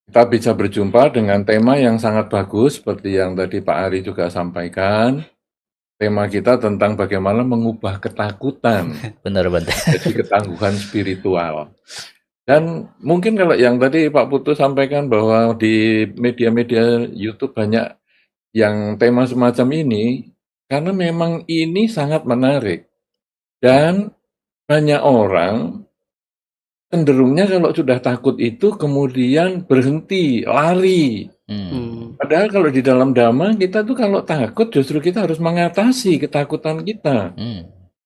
Kita bisa berjumpa dengan tema yang sangat bagus, seperti yang tadi Pak Ari juga sampaikan. Tema kita tentang bagaimana mengubah ketakutan Benar-benar. menjadi ketangguhan spiritual. Dan mungkin kalau yang tadi Pak Putu sampaikan bahwa di media-media YouTube banyak yang tema semacam ini, karena memang ini sangat menarik. Dan banyak orang cenderungnya kalau sudah takut itu kemudian berhenti, lari. Padahal kalau di dalam Dhamma kita tuh kalau takut justru kita harus mengatasi ketakutan kita.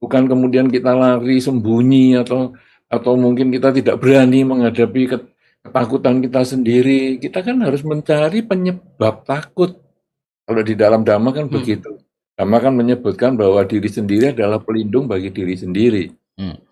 Bukan kemudian kita lari sembunyi atau mungkin kita tidak berani menghadapi ketakutan kita sendiri. Kita kan harus mencari penyebab takut. Kalau di dalam Dhamma kan begitu. Dhamma kan menyebutkan bahwa diri sendiri adalah pelindung bagi diri sendiri.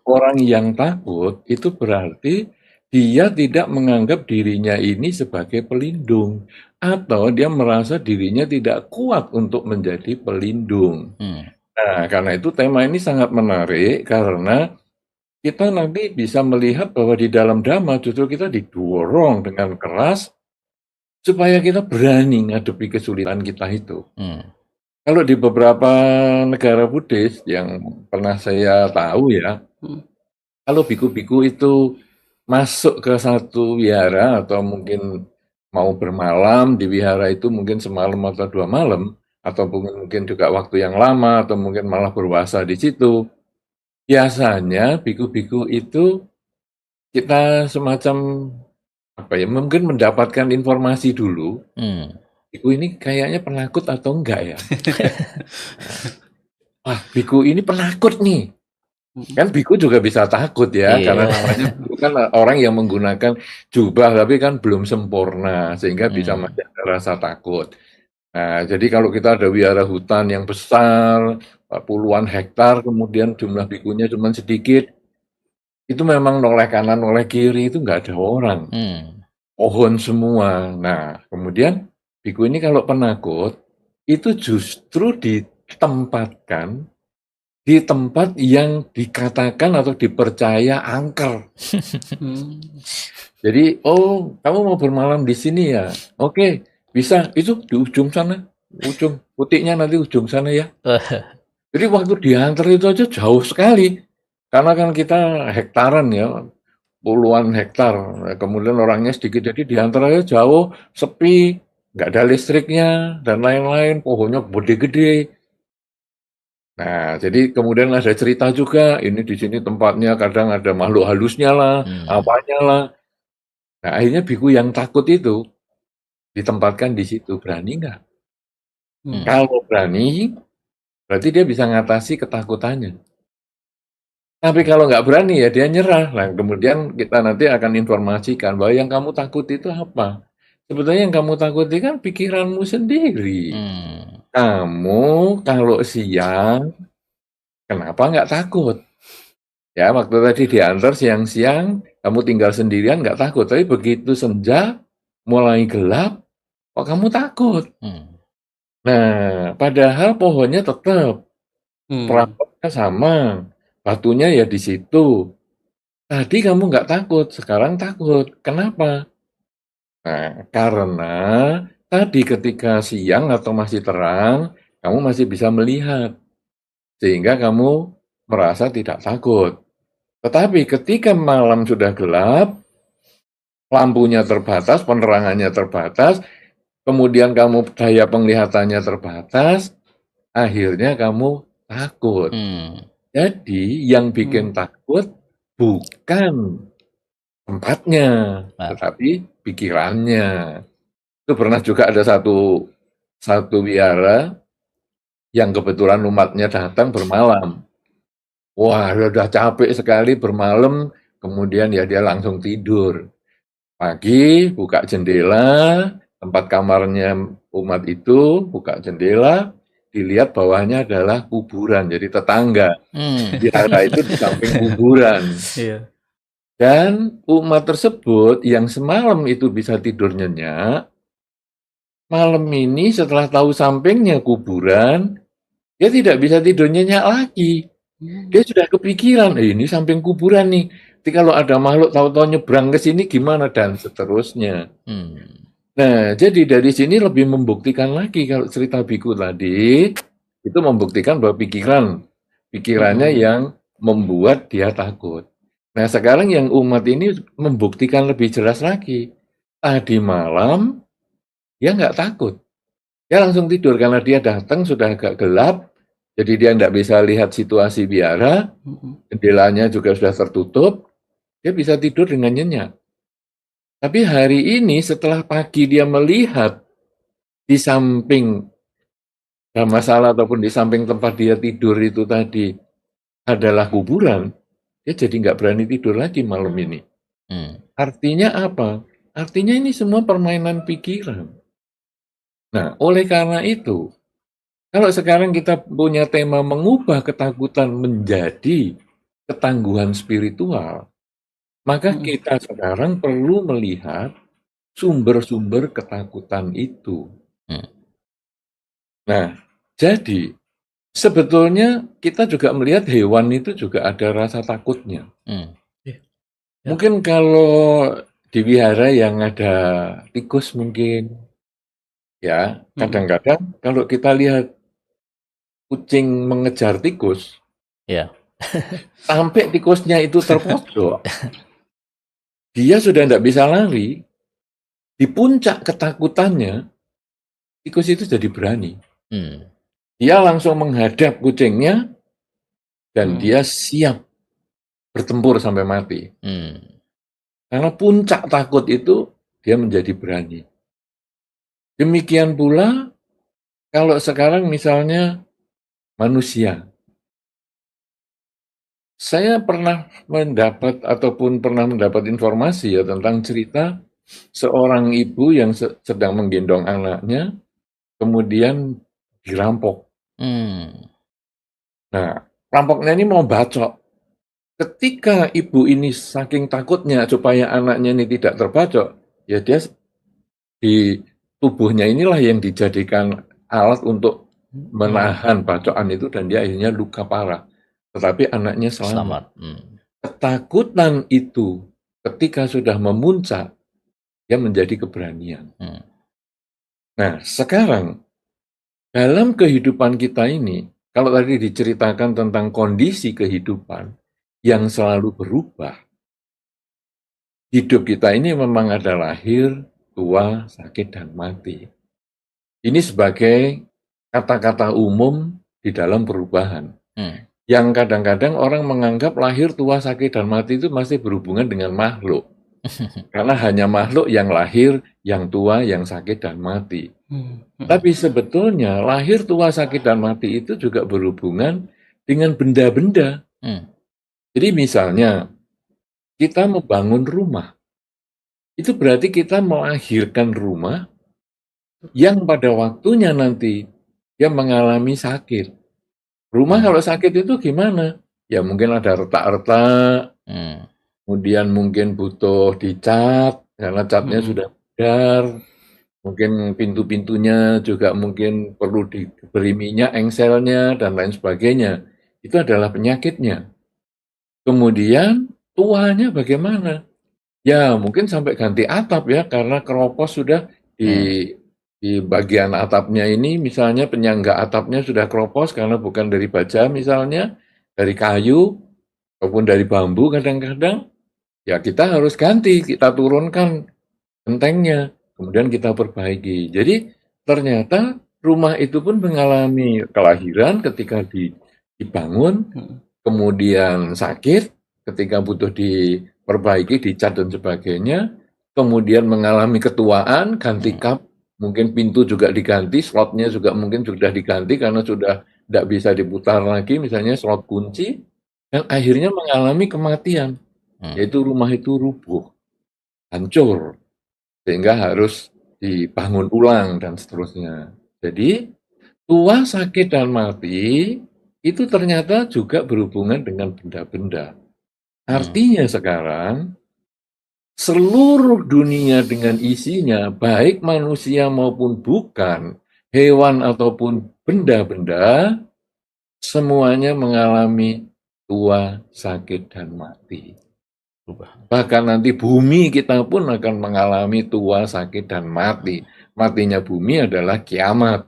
Orang yang takut itu berarti dia tidak menganggap dirinya ini sebagai pelindung, atau dia merasa dirinya tidak kuat untuk menjadi pelindung. Nah, karena itu tema ini sangat menarik karena kita nanti bisa melihat bahwa di dalam Dhamma justru kita didorong dengan keras supaya kita berani ngadepi kesulitan kita itu. Kalau di beberapa negara Buddhis yang pernah saya tahu ya, kalau biku-biku itu masuk ke satu wihara atau mungkin mau bermalam di wihara itu mungkin semalam atau 2 malam, atau mungkin juga waktu yang lama, atau mungkin malah berpuasa di situ. Biasanya biku-biku itu kita semacam apa ya, mungkin mendapatkan informasi dulu. Biku ini kayaknya penakut atau enggak ya? Wah, biku ini penakut nih. Kan biku juga bisa takut ya, karena namanya biku kan orang yang menggunakan jubah tapi kan belum sempurna sehingga bisa masih ada rasa takut. Nah, jadi kalau kita ada wihara hutan yang besar, puluhan hektar, kemudian jumlah bikunya cuma sedikit, itu memang noleh kanan, noleh kiri, itu nggak ada orang. Pohon semua. Nah, kemudian biku ini kalau penakut, itu justru ditempatkan di tempat yang dikatakan atau dipercaya angker. Jadi, oh, kamu mau bermalam di sini ya? Oke, bisa. Itu di ujung sana. Ujung putihnya nanti ujung sana ya. Jadi waktu diantar itu aja jauh sekali. Karena kan kita hektaran ya, puluhan hektar. Kemudian orangnya sedikit, jadi diantar aja jauh, sepi, nggak ada listriknya, dan lain-lain. Pohonnya gede-gede. Nah, jadi kemudian ada cerita juga, ini di sini tempatnya kadang ada makhluk halusnya lah, apanya lah. Nah, akhirnya biku yang takut itu ditempatkan di situ. Berani nggak? Kalau berani, berarti dia bisa ngatasi ketakutannya. Tapi kalau nggak berani ya dia nyerah. Nah, kemudian kita nanti akan informasikan bahwa yang kamu takut itu apa? Sebetulnya yang kamu takuti kan pikiranmu sendiri. Kamu kalau siang, kenapa nggak takut? Ya, waktu tadi diantar siang-siang, kamu tinggal sendirian nggak takut. Tapi begitu senja, mulai gelap, kok kamu takut? Nah, padahal pohonnya tetap, perabotannya sama, batunya ya di situ. Tadi kamu nggak takut, sekarang takut. Kenapa? Nah, karena tadi ketika siang atau masih terang, kamu masih bisa melihat. Sehingga kamu merasa tidak takut. Tetapi ketika malam sudah gelap, lampunya terbatas, penerangannya terbatas, kemudian kamu daya penglihatannya terbatas, akhirnya kamu takut. Jadi yang bikin takut bukan tempatnya, tetapi pikirannya. Itu pernah juga ada satu wihara yang kebetulan umatnya datang bermalam. Wah, udah capek sekali bermalam, kemudian ya dia langsung tidur. Pagi buka jendela, tempat kamarnya umat itu, buka jendela, dilihat bawahnya adalah kuburan, jadi tetangga. Wihara itu di samping kuburan. Dan umat tersebut yang semalam itu bisa tidur nyenyak, malam ini setelah tahu sampingnya kuburan, dia tidak bisa tidur nyenyak lagi. Dia sudah kepikiran, ini samping kuburan nih. Nanti kalau ada makhluk tahu-tahu nyebrang ke sini gimana dan seterusnya. Nah, jadi dari sini lebih membuktikan lagi kalau cerita biku tadi itu membuktikan bahwa pikirannya yang membuat dia takut. Nah, sekarang yang umat ini membuktikan lebih jelas lagi. Tadi malam dia nggak takut. Dia langsung tidur karena dia datang sudah agak gelap, jadi dia nggak bisa lihat situasi biara, jendelanya juga sudah tertutup, dia bisa tidur dengan nyenyak. Tapi hari ini setelah pagi dia melihat di samping masalah ataupun di samping tempat dia tidur itu tadi adalah kuburan, dia jadi nggak berani tidur lagi malam ini. Artinya apa? Artinya ini semua permainan pikiran. Nah, oleh karena itu, kalau sekarang kita punya tema mengubah ketakutan menjadi ketangguhan spiritual, maka kita sekarang perlu melihat sumber-sumber ketakutan itu. Nah, jadi sebetulnya kita juga melihat hewan itu juga ada rasa takutnya. Mungkin kalau di wihara yang ada tikus mungkin, ya kadang-kadang kalau kita lihat kucing mengejar tikus, sampai tikusnya itu terpojok, dia sudah tidak bisa lari, di puncak ketakutannya, tikus itu jadi berani. Dia langsung menghadap kucingnya, dan dia siap bertempur sampai mati. Karena puncak takut itu, dia menjadi berani. Demikian pula, kalau sekarang misalnya manusia. Saya pernah mendapat ataupun pernah mendapat informasi ya tentang cerita seorang ibu yang sedang menggendong anaknya, kemudian dirampok. Nah, rampoknya ini mau bacok. Ketika ibu ini saking takutnya supaya anaknya ini tidak terbacok, ya dia di tubuhnya inilah yang dijadikan alat untuk menahan bacokan itu dan dia akhirnya luka parah. Tetapi anaknya selamat. Ketakutan itu ketika sudah memuncak, dia menjadi keberanian. Nah, sekarang dalam kehidupan kita ini, kalau tadi diceritakan tentang kondisi kehidupan yang selalu berubah, hidup kita ini memang ada lahir, tua, sakit, dan mati. Ini sebagai kata-kata umum di dalam perubahan. Yang kadang-kadang orang menganggap lahir, tua, sakit, dan mati itu masih berhubungan dengan makhluk. Karena hanya makhluk yang lahir, yang tua, yang sakit, dan mati. Tapi sebetulnya lahir, tua, sakit, dan mati itu juga berhubungan dengan benda-benda. Jadi misalnya, kita membangun rumah. Itu berarti kita melahirkan rumah yang pada waktunya nanti dia mengalami sakit. Rumah kalau sakit itu gimana? Ya mungkin ada retak-retak, kemudian mungkin butuh dicat, karena catnya sudah pudar, mungkin pintu-pintunya juga mungkin perlu diberi minyak engselnya, dan lain sebagainya. Itu adalah penyakitnya. Kemudian tuanya bagaimana? Ya mungkin sampai ganti atap ya, karena keropos sudah di bagian atapnya ini, misalnya penyangga atapnya sudah keropos karena bukan dari baja misalnya, dari kayu, ataupun dari bambu kadang-kadang, ya kita harus ganti, kita turunkan gentengnya, kemudian kita perbaiki. Jadi ternyata rumah itu pun mengalami kelahiran ketika dibangun, kemudian sakit ketika butuh diperbaiki, dicat dan sebagainya, kemudian mengalami ketuaan, ganti kap, mungkin pintu juga diganti, slotnya juga mungkin sudah diganti karena sudah tidak bisa diputar lagi, misalnya slot kunci, dan akhirnya mengalami kematian, yaitu rumah itu rubuh, hancur, sehingga harus dibangun ulang dan seterusnya. Jadi tua, sakit, dan mati itu ternyata juga berhubungan dengan benda-benda. Artinya sekarang seluruh dunia dengan isinya, baik manusia maupun bukan, hewan ataupun benda-benda, semuanya mengalami tua, sakit, dan mati. Bahkan nanti bumi kita pun akan mengalami tua, sakit, dan mati. Matinya bumi adalah kiamat,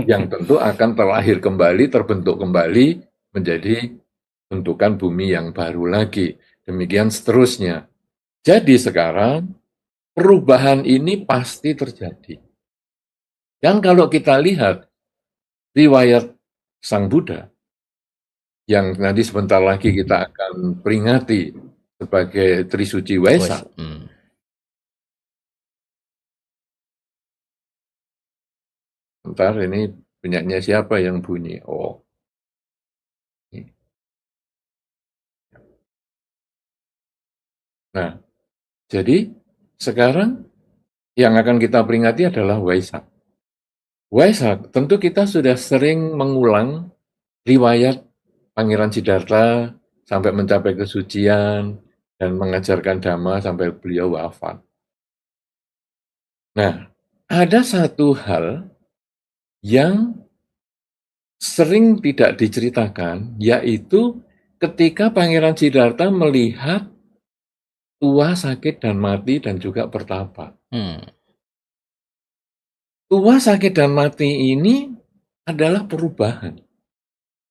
yang tentu akan terlahir kembali, terbentuk kembali, menjadi bentukan bumi yang baru lagi. Demikian seterusnya. Jadi sekarang, perubahan ini pasti terjadi. Dan kalau kita lihat riwayat Sang Buddha, yang nanti sebentar lagi kita akan peringati sebagai Trisuci Waisak. Bentar, ini punyanya siapa yang bunyi? Oh. Nah, jadi sekarang yang akan kita peringati adalah Waisak. Waisak, tentu kita sudah sering mengulang riwayat Pangeran Siddhartha sampai mencapai kesucian dan mengajarkan Dhamma sampai beliau wafat. Nah, ada satu hal yang sering tidak diceritakan, yaitu ketika Pangeran Siddhartha melihat tua, sakit, dan mati, dan juga bertapa. Tua, sakit, dan mati ini adalah perubahan.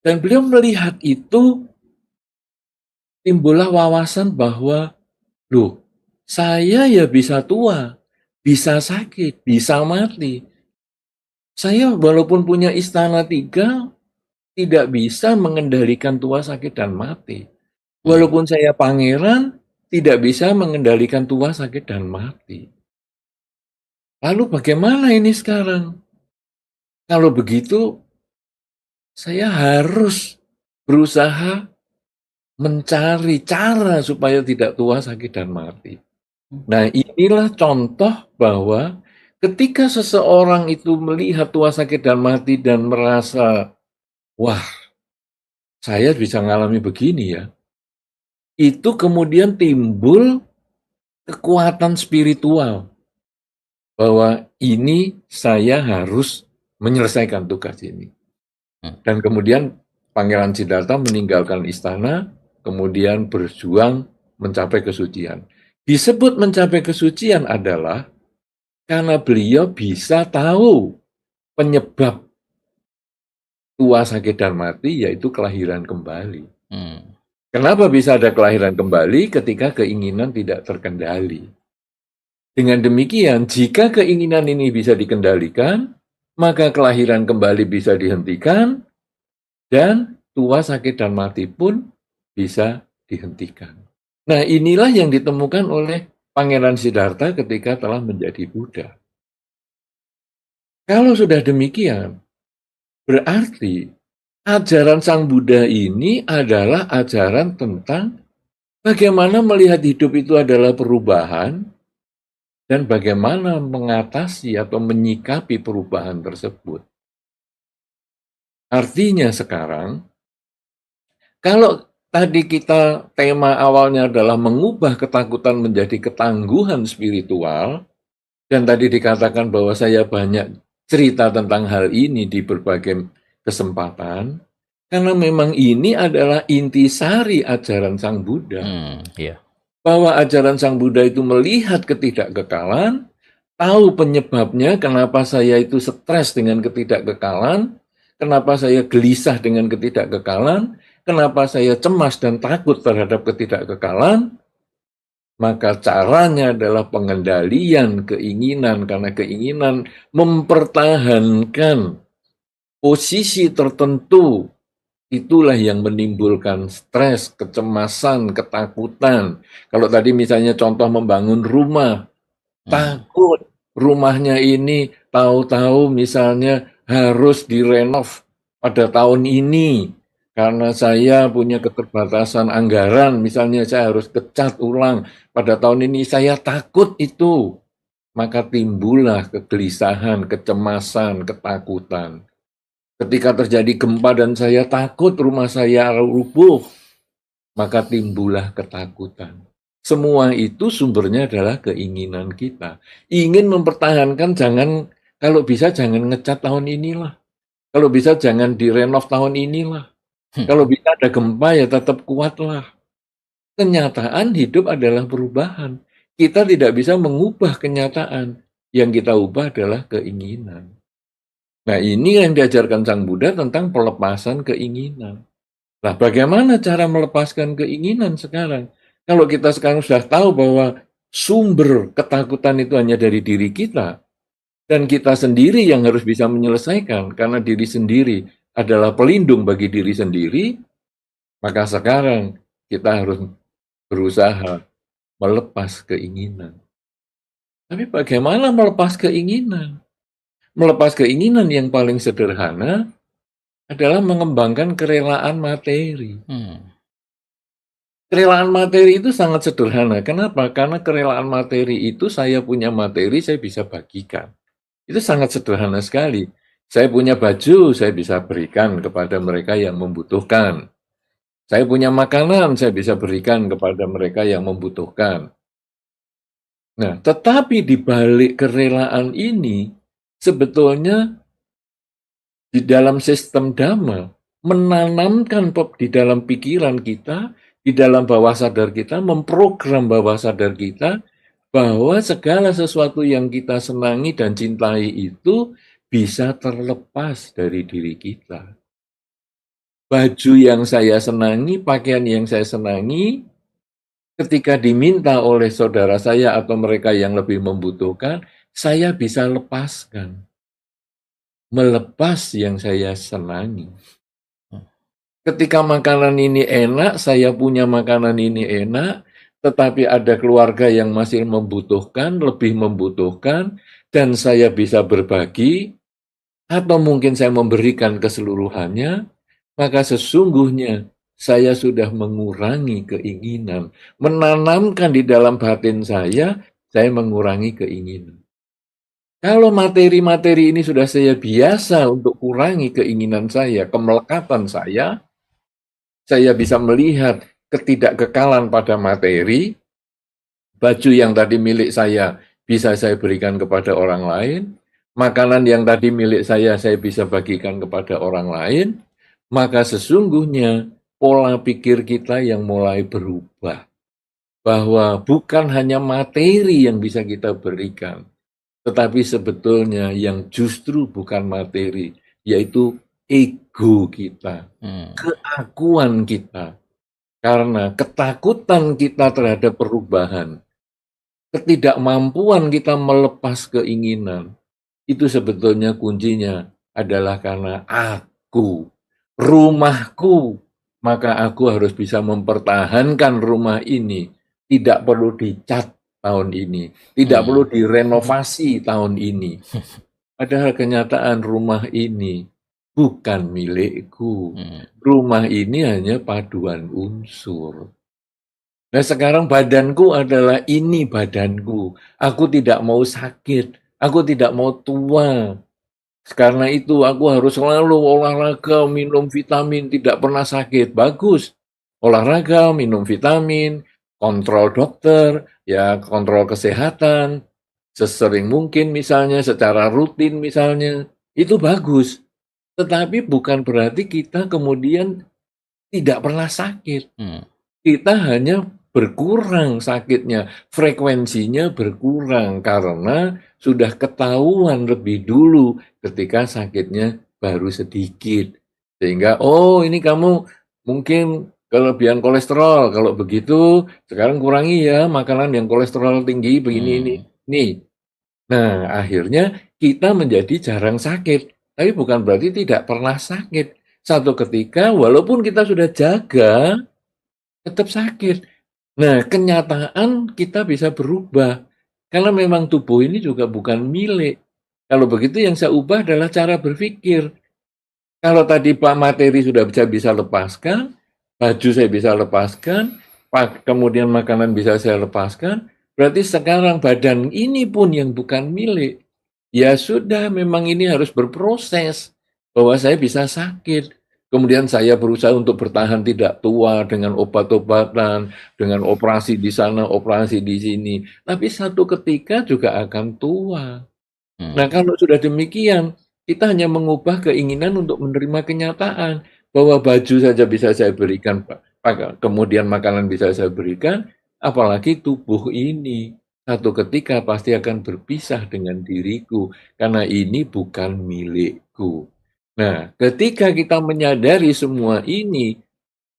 Dan beliau melihat itu, timbullah wawasan bahwa, loh, saya ya bisa tua, bisa sakit, bisa mati. Saya walaupun punya istana 3, tidak bisa mengendalikan tua, sakit, dan mati. Walaupun saya pangeran, tidak bisa mengendalikan tua, sakit, dan mati. Lalu bagaimana ini sekarang? Kalau begitu, saya harus berusaha mencari cara supaya tidak tua, sakit, dan mati. Nah, inilah contoh bahwa ketika seseorang itu melihat tua, sakit, dan mati dan merasa, wah, saya bisa mengalami begini ya, itu kemudian timbul kekuatan spiritual bahwa ini saya harus menyelesaikan tugas ini. Dan kemudian Pangeran Siddhartha meninggalkan istana, kemudian berjuang mencapai kesucian. Disebut mencapai kesucian adalah karena beliau bisa tahu penyebab tua, sakit, dan mati, yaitu kelahiran kembali. Kenapa bisa ada kelahiran kembali ketika keinginan tidak terkendali? Dengan demikian, jika keinginan ini bisa dikendalikan, maka kelahiran kembali bisa dihentikan, dan tua, sakit, dan mati pun bisa dihentikan. Nah, inilah yang ditemukan oleh Pangeran Siddhartha ketika telah menjadi Buddha. Kalau sudah demikian, berarti ajaran Sang Buddha ini adalah ajaran tentang bagaimana melihat hidup itu adalah perubahan dan bagaimana mengatasi atau menyikapi perubahan tersebut. Artinya sekarang, kalau tadi kita tema awalnya adalah mengubah ketakutan menjadi ketangguhan spiritual, dan tadi dikatakan bahwa saya banyak cerita tentang hal ini di berbagai kesempatan, karena memang ini adalah intisari ajaran Sang Buddha. Bahwa ajaran Sang Buddha itu melihat ketidakkekalan, tahu penyebabnya, kenapa saya itu stres dengan ketidakkekalan, kenapa saya gelisah dengan ketidakkekalan, kenapa saya cemas dan takut terhadap ketidakkekalan, maka caranya adalah pengendalian keinginan, karena keinginan mempertahankan posisi tertentu, itulah yang menimbulkan stres, kecemasan, ketakutan. Kalau tadi misalnya contoh membangun rumah, takut rumahnya ini tahu-tahu misalnya harus direnov pada tahun ini, karena saya punya keterbatasan anggaran, misalnya saya harus kecat ulang pada tahun ini, saya takut itu. Maka timbullah kegelisahan, kecemasan, ketakutan. Ketika terjadi gempa dan saya takut rumah saya rubuh, maka timbullah ketakutan. Semua itu sumbernya adalah keinginan kita. Ingin mempertahankan, kalau bisa jangan ngecat tahun inilah. Kalau bisa jangan direnov tahun inilah. Kalau bisa ada gempa ya tetap kuatlah. Kenyataan hidup adalah perubahan. Kita tidak bisa mengubah kenyataan. Yang kita ubah adalah keinginan. Nah, ini yang diajarkan Sang Buddha tentang pelepasan keinginan. Nah, bagaimana cara melepaskan keinginan sekarang? Kalau kita sekarang sudah tahu bahwa sumber ketakutan itu hanya dari diri kita, dan kita sendiri yang harus bisa menyelesaikan, karena diri sendiri adalah pelindung bagi diri sendiri, maka sekarang kita harus berusaha melepas keinginan. Tapi bagaimana melepas keinginan? Melepas keinginan yang paling sederhana adalah mengembangkan kerelaan materi. Kerelaan materi itu sangat sederhana. Kenapa? Karena kerelaan materi itu saya punya materi, saya bisa bagikan. Itu sangat sederhana sekali. Saya punya baju, saya bisa berikan kepada mereka yang membutuhkan. Saya punya makanan, saya bisa berikan kepada mereka yang membutuhkan. Nah, tetapi di balik kerelaan ini, sebetulnya di dalam sistem Dhamma, menanamkan di dalam pikiran kita, di dalam bawah sadar kita, memprogram bawah sadar kita, bahwa segala sesuatu yang kita senangi dan cintai itu bisa terlepas dari diri kita. Baju yang saya senangi, pakaian yang saya senangi, ketika diminta oleh saudara saya atau mereka yang lebih membutuhkan, saya bisa lepaskan. Melepas yang saya senangi. Ketika makanan ini enak, saya punya makanan ini enak, tetapi ada keluarga yang masih membutuhkan, lebih membutuhkan, dan saya bisa berbagi, atau mungkin saya memberikan keseluruhannya, maka sesungguhnya saya sudah mengurangi keinginan, menanamkan di dalam batin saya mengurangi keinginan. Kalau materi-materi ini sudah saya biasa untuk kurangi keinginan saya, kemelekatan saya bisa melihat ketidakkekalan pada materi, baju yang tadi milik saya bisa saya berikan kepada orang lain, makanan yang tadi milik saya bisa bagikan kepada orang lain, maka sesungguhnya pola pikir kita yang mulai berubah. Bahwa bukan hanya materi yang bisa kita berikan, tetapi sebetulnya yang justru bukan materi, yaitu ego kita, keakuan kita. Karena ketakutan kita terhadap perubahan, ketidakmampuan kita melepas keinginan, itu sebetulnya kuncinya adalah karena aku, rumahku, maka aku harus bisa mempertahankan rumah ini. Tidak perlu dicat tahun ini, tidak perlu direnovasi tahun ini. Padahal kenyataan rumah ini bukan milikku. Rumah ini hanya paduan unsur. Nah, sekarang badanku adalah ini badanku. Aku tidak mau sakit. Aku tidak mau tua. Karena itu aku harus selalu olahraga, minum vitamin, tidak pernah sakit. Bagus. Olahraga, minum vitamin, kontrol dokter, ya kontrol kesehatan, sesering mungkin misalnya, secara rutin misalnya, itu bagus. Tetapi bukan berarti kita kemudian tidak pernah sakit. Kita hanya berkurang sakitnya, frekuensinya berkurang karena sudah ketahuan lebih dulu ketika sakitnya baru sedikit. Sehingga, oh ini kamu mungkin kelebihan kolesterol, kalau begitu sekarang kurangi ya makanan yang kolesterol tinggi begini ini. Nih. Nah, akhirnya kita menjadi jarang sakit. Tapi bukan berarti tidak pernah sakit. Satu ketika, walaupun kita sudah jaga, tetap sakit. Nah, kenyataan kita bisa berubah. Karena memang tubuh ini juga bukan milik. Kalau begitu yang saya ubah adalah cara berpikir. Kalau tadi Pak materi sudah bisa lepaskan, baju saya bisa lepaskan, kemudian makanan bisa saya lepaskan, berarti sekarang badan ini pun yang bukan milik. Ya sudah, memang ini harus berproses. Bahwa saya bisa sakit. Kemudian saya berusaha untuk bertahan tidak tua dengan obat-obatan, dengan operasi di sana, operasi di sini. Tapi satu ketika juga akan tua. Nah, kalau sudah demikian, kita hanya mengubah keinginan untuk menerima kenyataan bahwa baju saja bisa saya berikan kemudian makanan bisa saya berikan, apalagi tubuh ini. Satu ketika pasti akan berpisah dengan diriku, karena ini bukan milikku. Nah, ketika kita menyadari semua ini,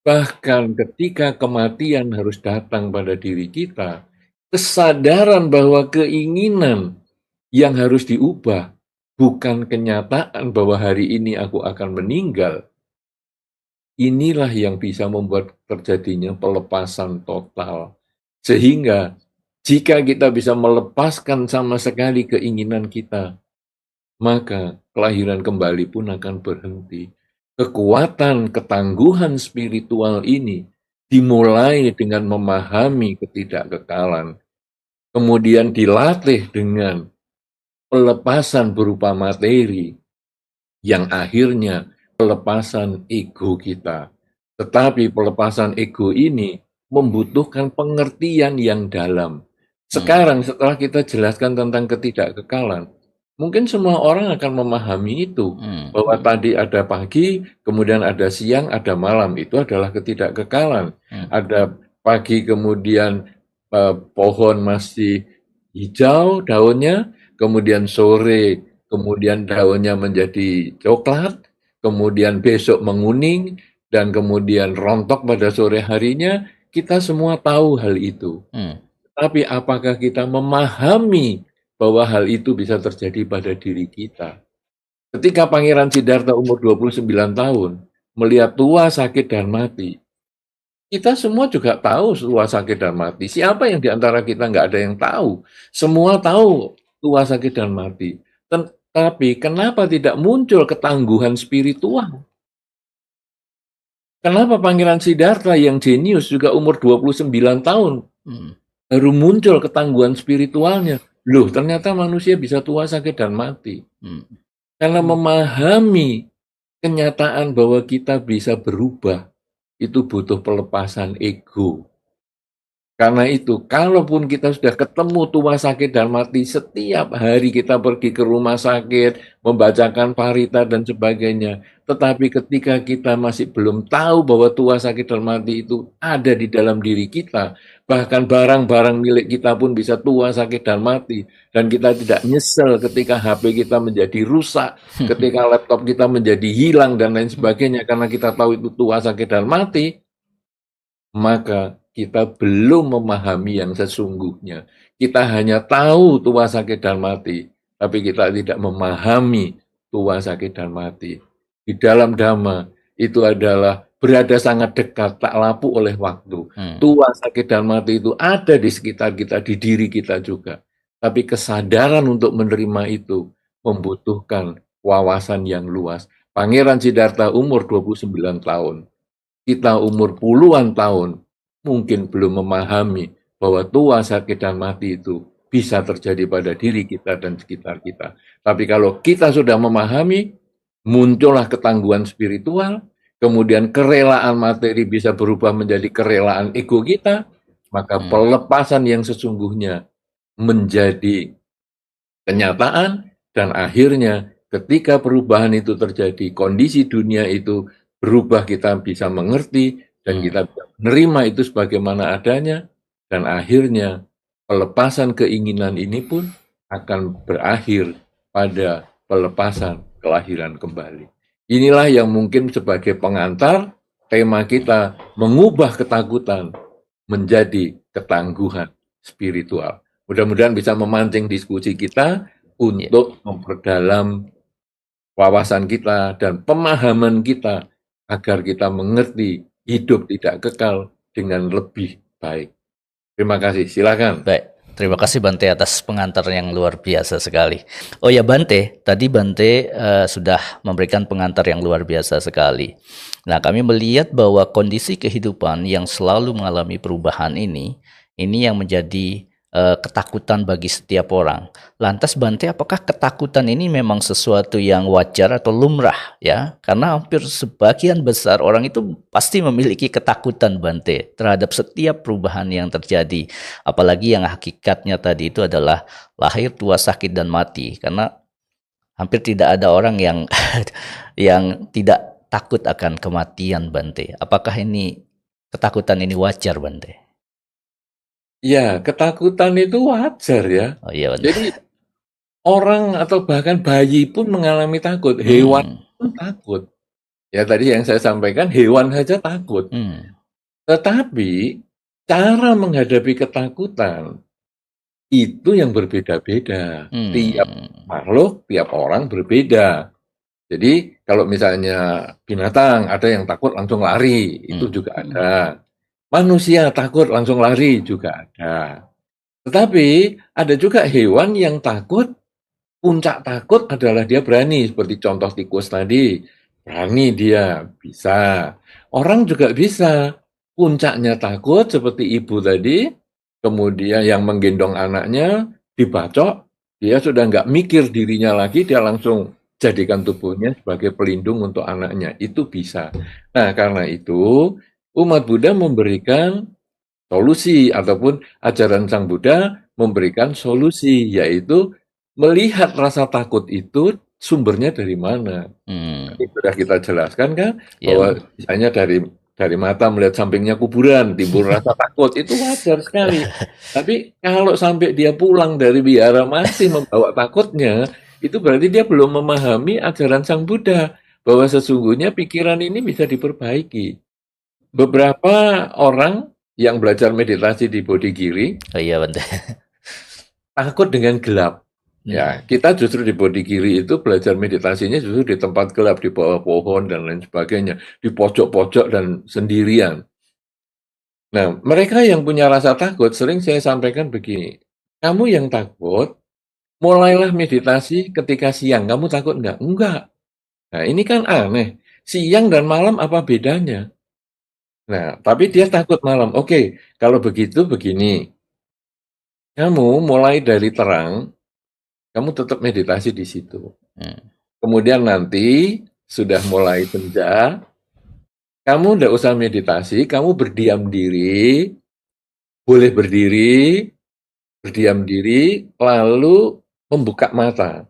bahkan ketika kematian harus datang pada diri kita, kesadaran bahwa keinginan yang harus diubah bukan kenyataan bahwa hari ini aku akan meninggal. Inilah yang bisa membuat terjadinya pelepasan total. Sehingga jika kita bisa melepaskan sama sekali keinginan kita, maka kelahiran kembali pun akan berhenti. Kekuatan ketangguhan spiritual ini dimulai dengan memahami ketidakkekalan, kemudian dilatih dengan pelepasan berupa materi, yang akhirnya pelepasan ego kita. Tetapi pelepasan ego ini membutuhkan pengertian yang dalam. Sekarang setelah kita jelaskan tentang ketidakkekalan, mungkin semua orang akan memahami itu, bahwa tadi ada pagi, kemudian ada siang, ada malam, itu adalah ketidakkekalan. Ada pagi kemudian pohon masih hijau daunnya, kemudian sore kemudian daunnya menjadi coklat, kemudian besok menguning, dan kemudian rontok pada sore harinya. Kita semua tahu hal itu. Tapi apakah kita memahami bahwa hal itu bisa terjadi pada diri kita? Ketika Pangeran Siddhartha umur 29 tahun, melihat tua, sakit, dan mati, kita semua juga tahu tua, sakit, dan mati. Siapa yang diantara kita nggak ada yang tahu? Semua tahu tua, sakit, dan mati. Tapi kenapa tidak muncul ketangguhan spiritual? Kenapa Pangeran Siddhartha yang jenius juga umur 29 tahun baru muncul ketangguhan spiritualnya? Loh, ternyata manusia bisa tua, sakit, dan mati. Karena memahami kenyataan bahwa kita bisa berubah, itu butuh pelepasan ego. Karena itu, kalaupun kita sudah ketemu tua, sakit, dan mati, setiap hari kita pergi ke rumah sakit, membacakan parita, dan sebagainya. Tetapi ketika kita masih belum tahu bahwa tua, sakit, dan mati itu ada di dalam diri kita, bahkan barang-barang milik kita pun bisa tua, sakit, dan mati. Dan kita tidak nyesel ketika HP kita menjadi rusak, ketika laptop kita menjadi hilang, dan lain sebagainya, karena kita tahu itu tua, sakit, dan mati, maka kita belum memahami yang sesungguhnya. Kita hanya tahu tua, sakit, dan mati, tapi kita tidak memahami tua, sakit, dan mati. Di dalam Dhamma, itu adalah berada sangat dekat, tak lapuk oleh waktu. Tua, sakit, dan mati itu ada di sekitar kita, di diri kita juga. Tapi kesadaran untuk menerima itu membutuhkan wawasan yang luas. Pangeran Siddhartha umur 29 tahun. Kita umur puluhan tahun mungkin belum memahami bahwa tua, sakit, dan mati itu bisa terjadi pada diri kita dan sekitar kita. Tapi kalau kita sudah memahami, muncullah ketangguhan spiritual, kemudian kerelaan materi bisa berubah menjadi kerelaan ego kita, maka pelepasan yang sesungguhnya menjadi kenyataan, dan akhirnya ketika perubahan itu terjadi, kondisi dunia itu berubah, kita bisa mengerti, dan kita bisa menerima itu sebagaimana adanya, dan akhirnya pelepasan keinginan ini pun akan berakhir pada pelepasan kelahiran kembali. Inilah yang mungkin sebagai pengantar tema kita, mengubah ketakutan menjadi ketangguhan spiritual. Mudah-mudahan bisa memancing diskusi kita untuk memperdalam wawasan kita dan pemahaman kita agar kita mengerti hidup tidak kekal dengan lebih baik. Terima kasih, silakan. Baik, terima kasih Bante atas pengantar yang luar biasa sekali. Oh ya Bante, tadi Bante sudah memberikan pengantar yang luar biasa sekali. Nah, kami melihat bahwa kondisi kehidupan yang selalu mengalami perubahan ini yang menjadi ketakutan bagi setiap orang. Lantas Bante, apakah ketakutan ini memang sesuatu yang wajar atau lumrah ya? Karena hampir sebagian besar orang itu pasti memiliki ketakutan Bante terhadap setiap perubahan yang terjadi. Apalagi yang hakikatnya tadi itu adalah lahir, tua, sakit, dan mati. Karena hampir tidak ada orang yang yang tidak takut akan kematian Bante. Apakah ini ketakutan ini wajar, Bante? Ya, ketakutan itu wajar ya. Oh iya, Bante. Jadi orang atau bahkan bayi pun mengalami takut, hewan pun takut. Ya tadi yang saya sampaikan, hewan saja takut. Tetapi cara menghadapi ketakutan itu yang berbeda-beda. Tiap makhluk, tiap orang berbeda. Jadi kalau misalnya binatang ada yang takut langsung lari, itu juga ada. Manusia takut langsung lari juga ada. Tetapi ada juga hewan yang takut, puncak takut adalah dia berani, seperti contoh tikus tadi. Berani dia, bisa. Orang juga bisa. Puncaknya takut seperti ibu tadi, kemudian yang menggendong anaknya dibacok, dia sudah nggak mikir dirinya lagi, dia langsung jadikan tubuhnya sebagai pelindung untuk anaknya. Itu bisa. Nah, karena itu umat Buddha memberikan solusi ataupun ajaran Sang Buddha memberikan solusi, yaitu melihat rasa takut itu sumbernya dari mana. Tadi sudah kita jelaskan kan, bahwa misalnya dari mata melihat sampingnya kuburan, timbul rasa takut, itu wajar sekali. Tapi kalau sampai dia pulang dari wihara masih membawa takutnya, itu berarti dia belum memahami ajaran Sang Buddha, bahwa sesungguhnya pikiran ini bisa diperbaiki. Beberapa orang yang belajar meditasi di Bodhigiri, Oh iya, Bante. takut dengan gelap. Ya, kita justru di Bodhigiri itu belajar meditasinya justru di tempat gelap, di bawah pohon dan lain sebagainya, di pojok-pojok dan sendirian. Nah, mereka yang punya rasa takut sering saya sampaikan begini, kamu yang takut, mulailah meditasi ketika siang. Kamu takut enggak? Enggak. Nah, ini kan aneh. Siang dan malam apa bedanya? Nah, tapi dia takut malam. Oke, kalau begitu begini. Kamu mulai dari terang, kamu tetap meditasi di situ. Kemudian nanti sudah mulai senja, kamu tidak usah meditasi, kamu berdiam diri, boleh berdiri, berdiam diri, lalu membuka mata.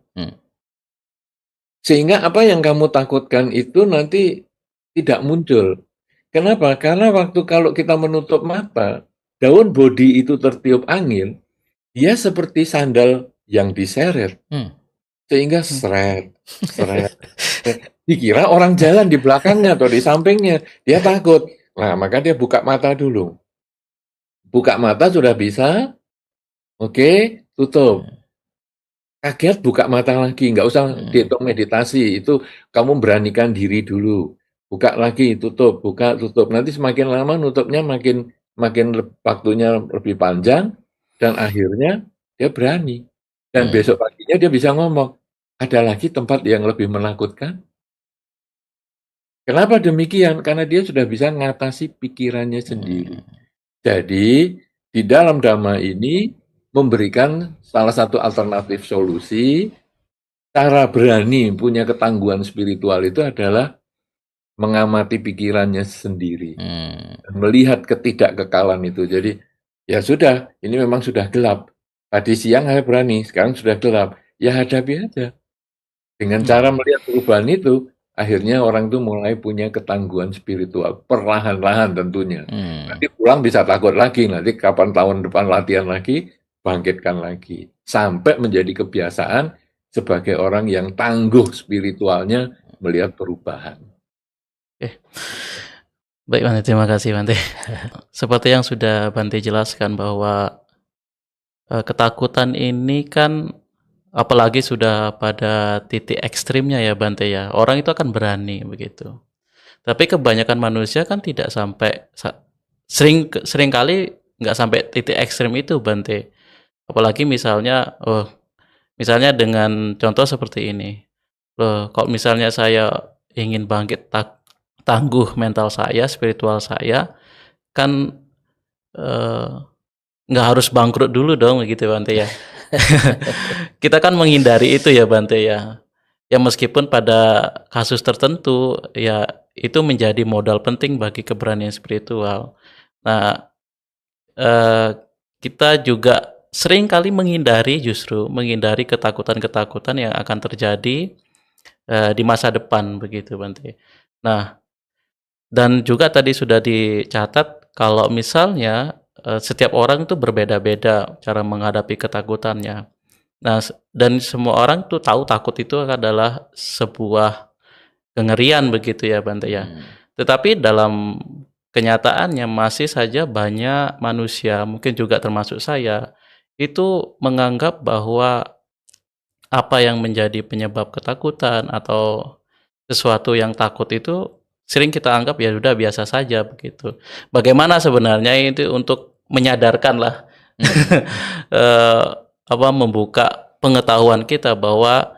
Sehingga apa yang kamu takutkan itu nanti tidak muncul. Kenapa? Karena waktu kalau kita menutup mata, daun bodi itu tertiup angin, dia seperti sandal yang diseret. Sehingga seret. Dikira orang jalan di belakangnya atau di sampingnya. Dia takut. Nah, maka dia buka mata dulu. Buka mata sudah bisa. Oke, tutup. Kaget buka mata lagi. Nggak usah dihitung meditasi. Itu kamu beranikan diri dulu. Buka lagi, tutup. Buka, tutup. Nanti semakin lama nutupnya makin waktunya lebih panjang. Dan akhirnya dia berani. Dan besok paginya dia bisa ngomong, ada lagi tempat yang lebih menakutkan? Kenapa demikian? Karena dia sudah bisa mengatasi pikirannya sendiri. Jadi, di dalam Dhamma ini memberikan salah satu alternatif solusi, cara berani punya ketangguhan spiritual itu adalah mengamati pikirannya sendiri. Melihat ketidakkekalan itu. Jadi, ya sudah, ini memang sudah gelap. Tadi siang saya berani, sekarang sudah gelap. Ya hadapi aja. Dengan cara melihat perubahan itu, akhirnya orang itu mulai punya ketangguhan spiritual. Perlahan-lahan tentunya. Nanti pulang bisa takut lagi. Nanti kapan tahun depan latihan lagi, bangkitkan lagi. Sampai menjadi kebiasaan sebagai orang yang tangguh spiritualnya melihat perubahan. Baik Bante, terima kasih Bante. Seperti yang sudah Bante jelaskan bahwa ketakutan ini kan apalagi sudah pada titik ekstrimnya ya Bante ya, orang itu akan berani begitu. Tapi kebanyakan manusia kan tidak sampai, sering kali nggak sampai titik ekstrim itu Bante. Apalagi misalnya, misalnya dengan contoh seperti ini, kalau misalnya saya ingin bangkit tangguh mental saya, spiritual saya, kan nggak harus bangkrut dulu dong gitu Bante ya. Kita kan menghindari itu ya Bante ya. Ya meskipun pada kasus tertentu ya itu menjadi modal penting bagi keberanian spiritual. Nah, kita juga sering kali menghindari ketakutan-ketakutan yang akan terjadi di masa depan begitu Bante. Nah, Dan juga tadi sudah dicatat kalau misalnya setiap orang itu berbeda-beda cara menghadapi ketakutannya. Nah, dan semua orang tuh tahu takut itu adalah sebuah kengerian begitu ya Bante ya. Tetapi dalam kenyataannya masih saja banyak manusia, mungkin juga termasuk saya, itu menganggap bahwa apa yang menjadi penyebab ketakutan atau sesuatu yang takut itu sering kita anggap ya sudah biasa saja begitu. Bagaimana sebenarnya itu untuk menyadarkan lah, membuka pengetahuan kita bahwa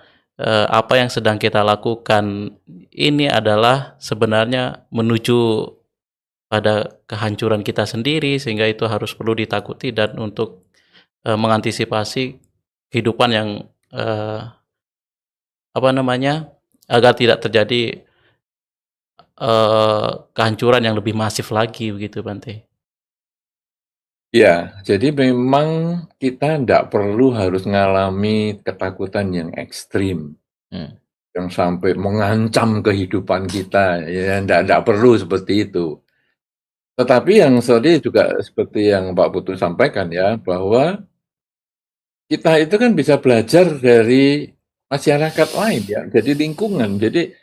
apa yang sedang kita lakukan ini adalah sebenarnya menuju pada kehancuran kita sendiri, sehingga itu harus perlu ditakuti dan untuk mengantisipasi kehidupan yang agar tidak terjadi kehancuran yang lebih masif lagi begitu Bante. Ya, jadi memang kita tidak perlu harus mengalami ketakutan yang ekstrim, yang sampai mengancam kehidupan kita. Ya, tidak perlu seperti itu. Tetapi yang tadi juga seperti yang Pak Putu sampaikan ya, bahwa kita itu kan bisa belajar dari masyarakat lain ya, jadi lingkungan. Jadi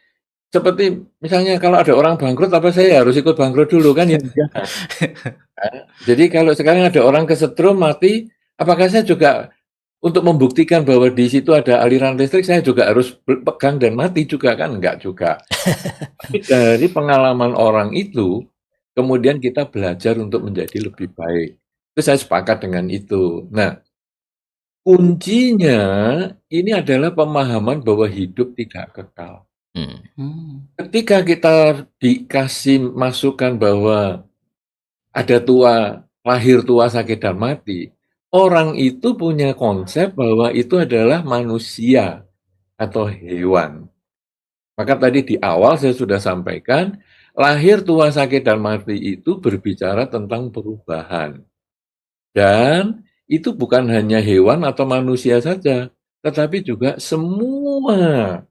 seperti misalnya kalau ada orang bangkrut, apa saya harus ikut bangkrut dulu kan ya? Jangan. Jadi kalau sekarang ada orang kesetrum mati, apakah saya juga untuk membuktikan bahwa di situ ada aliran listrik, saya juga harus pegang dan mati juga kan? Enggak juga. Tapi dari pengalaman orang itu, kemudian kita belajar untuk menjadi lebih baik. Itu saya sepakat dengan itu. Nah, kuncinya ini adalah pemahaman bahwa hidup tidak kekal. Ketika kita dikasih masukan bahwa ada lahir tua, sakit, dan mati, orang itu punya konsep bahwa itu adalah manusia atau hewan. Maka tadi di awal saya sudah sampaikan, lahir tua, sakit, dan mati itu berbicara tentang perubahan. Dan itu bukan hanya hewan atau manusia saja, tetapi juga semua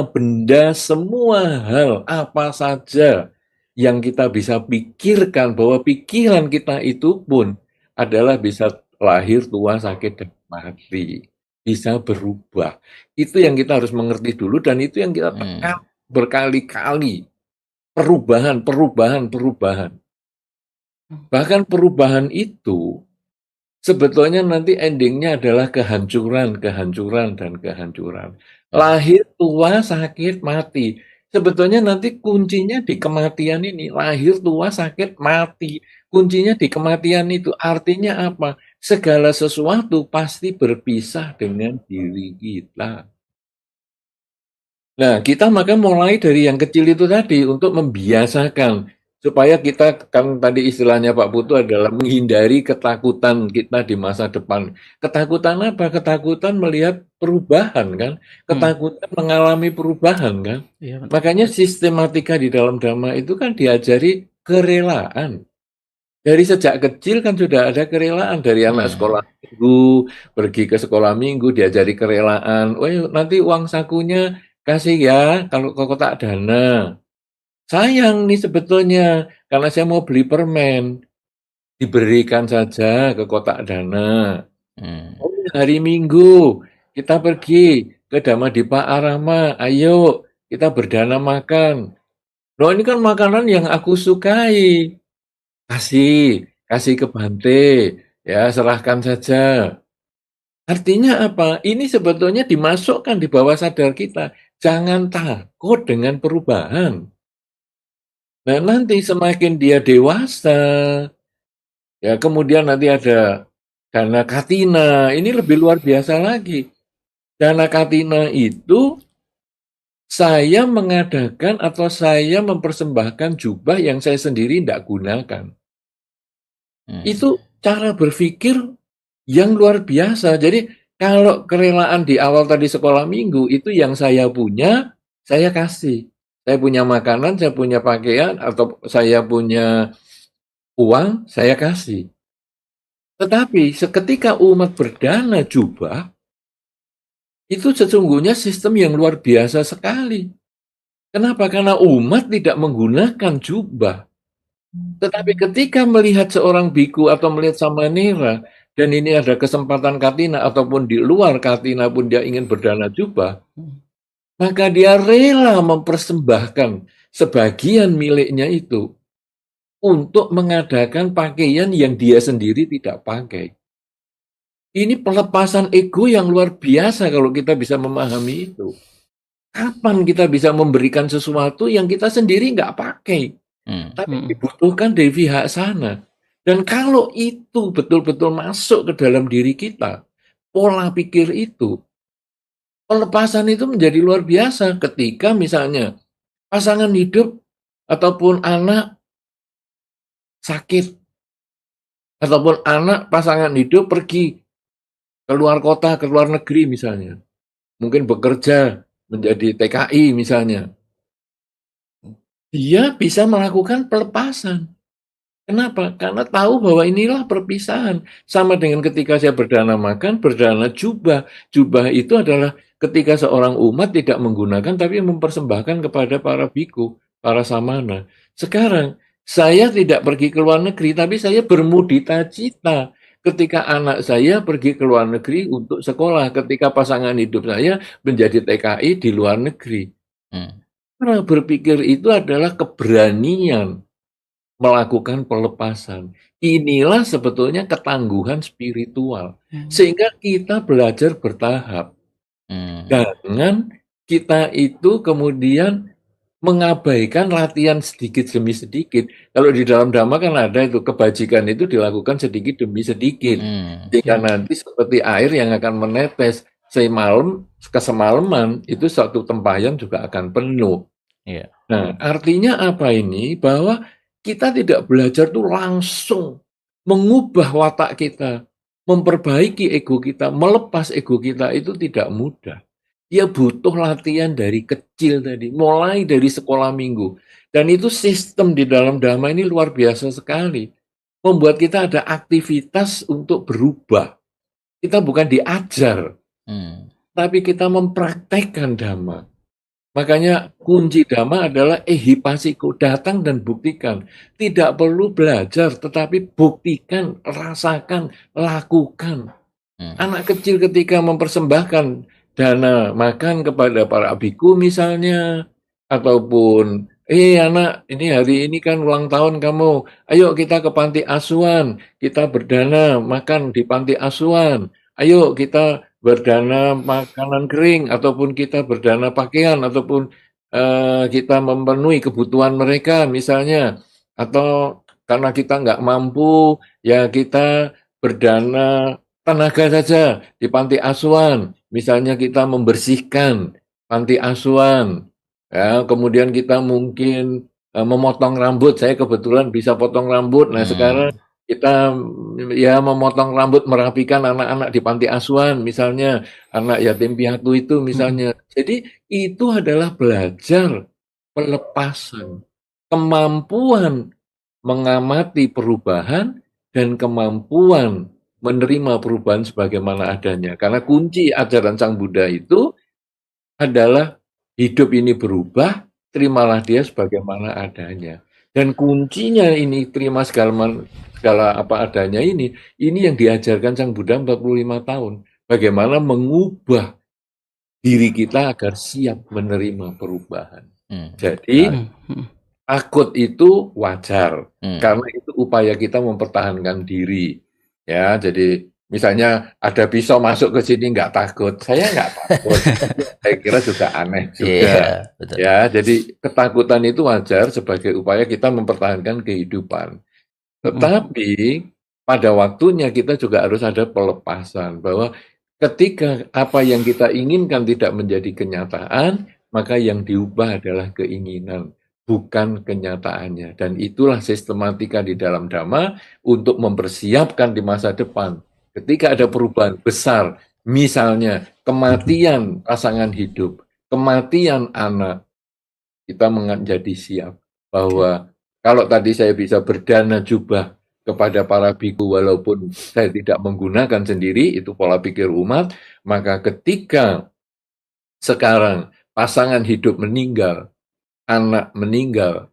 benda, semua hal, apa saja yang kita bisa pikirkan, bahwa pikiran kita itu pun adalah bisa lahir, tua, sakit, dan mati. Bisa berubah. Itu yang kita harus mengerti dulu, dan itu yang kita tekan berkali-kali. Perubahan. Bahkan perubahan itu sebetulnya nanti endingnya adalah kehancuran, dan kehancuran. Lahir, tua, sakit, mati. Sebetulnya nanti kuncinya di kematian ini. Lahir, tua, sakit, mati. Kuncinya di kematian itu. Artinya apa? Segala sesuatu pasti berpisah dengan diri kita. Nah, kita maka mulai dari yang kecil itu tadi untuk membiasakan supaya kita, kan tadi istilahnya Pak Putu adalah menghindari ketakutan kita di masa depan. Ketakutan apa? Ketakutan melihat perubahan kan? Ketakutan mengalami perubahan kan? Iya, Makanya sistematika di dalam Dhamma itu kan diajari kerelaan. Dari sejak kecil kan sudah ada kerelaan dari anak sekolah minggu, pergi ke sekolah minggu diajari kerelaan. Oh, nanti uang sakunya kasih ya kalau ke kotak dana. Sayang nih sebetulnya, karena saya mau beli permen, diberikan saja ke kotak dana. Oh, hari Minggu, kita pergi ke Dhamma Dipa Arama, ayo kita berdana makan. Loh, ini kan makanan yang aku sukai. Kasih ke Bante, ya serahkan saja. Artinya apa? Ini sebetulnya dimasukkan di bawah sadar kita. Jangan takut dengan perubahan. Nah, nanti semakin dia dewasa, ya kemudian nanti ada dana katina, ini lebih luar biasa lagi. Dana katina itu saya mengadakan atau saya mempersembahkan jubah yang saya sendiri tidak gunakan. Itu cara berpikir yang luar biasa. Jadi kalau kerelaan di awal tadi sekolah minggu, itu yang saya punya, saya kasih. Saya punya makanan, saya punya pakaian, atau saya punya uang, saya kasih. Tetapi seketika umat berdana jubah, itu sesungguhnya sistem yang luar biasa sekali. Kenapa? Karena umat tidak menggunakan jubah. Tetapi ketika melihat seorang biku atau melihat samanera, dan ini ada kesempatan katina ataupun di luar katina pun dia ingin berdana jubah, maka dia rela mempersembahkan sebagian miliknya itu untuk mengadakan pakaian yang dia sendiri tidak pakai. Ini pelepasan ego yang luar biasa kalau kita bisa memahami itu. Kapan kita bisa memberikan sesuatu yang kita sendiri nggak pakai, tapi dibutuhkan dari pihak sana. Dan kalau itu betul-betul masuk ke dalam diri kita, pola pikir itu, pelepasan itu menjadi luar biasa ketika misalnya pasangan hidup ataupun anak sakit, ataupun anak pasangan hidup pergi keluar kota, ke luar negeri misalnya. Mungkin bekerja menjadi TKI misalnya. Dia bisa melakukan pelepasan. Kenapa? Karena tahu bahwa inilah perpisahan. Sama dengan ketika saya berdana makan, berdana jubah. Jubah itu adalah ketika seorang umat tidak menggunakan tapi mempersembahkan kepada para biku, para samana. Sekarang, saya tidak pergi ke luar negeri, tapi saya bermudita cita ketika anak saya pergi ke luar negeri untuk sekolah, ketika pasangan hidup saya menjadi TKI di luar negeri. Karena berpikir itu adalah keberanian melakukan pelepasan. Inilah sebetulnya ketangguhan spiritual. Sehingga kita belajar bertahap. Jangan kita itu kemudian mengabaikan latihan sedikit demi sedikit. Kalau di dalam Dhamma kan ada itu, kebajikan itu dilakukan sedikit demi sedikit. Jika nanti seperti air yang akan menetes semalaman, itu satu tempayan juga akan penuh. Nah, artinya apa ini? Bahwa kita tidak belajar tuh langsung mengubah watak kita, memperbaiki ego kita, melepas ego kita itu tidak mudah. Dia butuh latihan dari kecil tadi, mulai dari sekolah minggu. Dan itu sistem di dalam Dhamma ini luar biasa sekali. Membuat kita ada aktivitas untuk berubah. Kita bukan diajar, tapi kita mempraktekkan Dhamma. Makanya kunci Dhamma adalah ehipasiko, datang dan buktikan. Tidak perlu belajar, tetapi buktikan, rasakan, lakukan. Anak kecil ketika mempersembahkan dana makan kepada para biku misalnya, ataupun, anak, ini hari ini kan ulang tahun kamu, ayo kita ke panti asuhan, kita berdana makan di panti asuhan, ayo kita berdana makanan kering, ataupun kita berdana pakaian, ataupun kita memenuhi kebutuhan mereka misalnya, atau karena kita nggak mampu, ya kita berdana tenaga saja di panti asuhan, misalnya kita membersihkan panti asuhan, ya, kemudian kita mungkin memotong rambut, saya kebetulan bisa potong rambut, nah sekarang kita ya memotong rambut, merapikan anak-anak di panti asuhan, misalnya anak yatim piatu itu misalnya. Jadi itu adalah belajar pelepasan, kemampuan mengamati perubahan dan kemampuan menerima perubahan sebagaimana adanya. Karena kunci ajaran Sang Buddha itu adalah hidup ini berubah, terimalah dia sebagaimana adanya. Dan kuncinya ini terima segala apa adanya ini yang diajarkan Sang Buddha 45 tahun. Bagaimana mengubah diri kita agar siap menerima perubahan. Jadi takut itu wajar, karena itu upaya kita mempertahankan diri. Ya, jadi misalnya ada pisau masuk ke sini nggak takut, saya nggak takut. Saya kira juga aneh juga. Ya, jadi ketakutan itu wajar sebagai upaya kita mempertahankan kehidupan. Tetapi pada waktunya kita juga harus ada pelepasan bahwa ketika apa yang kita inginkan tidak menjadi kenyataan, maka yang diubah adalah keinginan, bukan kenyataannya. Dan itulah sistematika di dalam Dhamma untuk mempersiapkan di masa depan. Ketika ada perubahan besar, misalnya kematian pasangan hidup, kematian anak, kita menjadi siap bahwa kalau tadi saya bisa berdana jubah kepada para biku walaupun saya tidak menggunakan sendiri, itu pola pikir umat, maka ketika sekarang pasangan hidup meninggal, anak meninggal,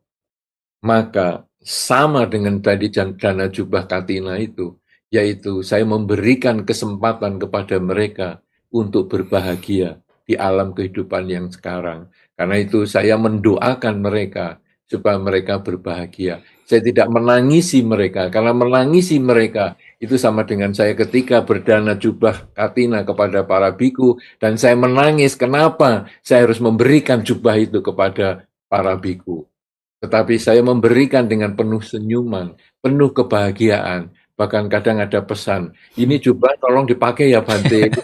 maka sama dengan tadi dana jubah katina itu, yaitu saya memberikan kesempatan kepada mereka untuk berbahagia di alam kehidupan yang sekarang. Karena itu saya mendoakan mereka supaya mereka berbahagia. Saya tidak menangisi mereka, karena menangisi mereka itu sama dengan saya ketika berdana jubah katina kepada para biku, dan saya menangis, kenapa saya harus memberikan jubah itu kepada para biku. Tetapi saya memberikan dengan penuh senyuman, penuh kebahagiaan, bahkan kadang ada pesan, ini jubah tolong dipakai ya Bante.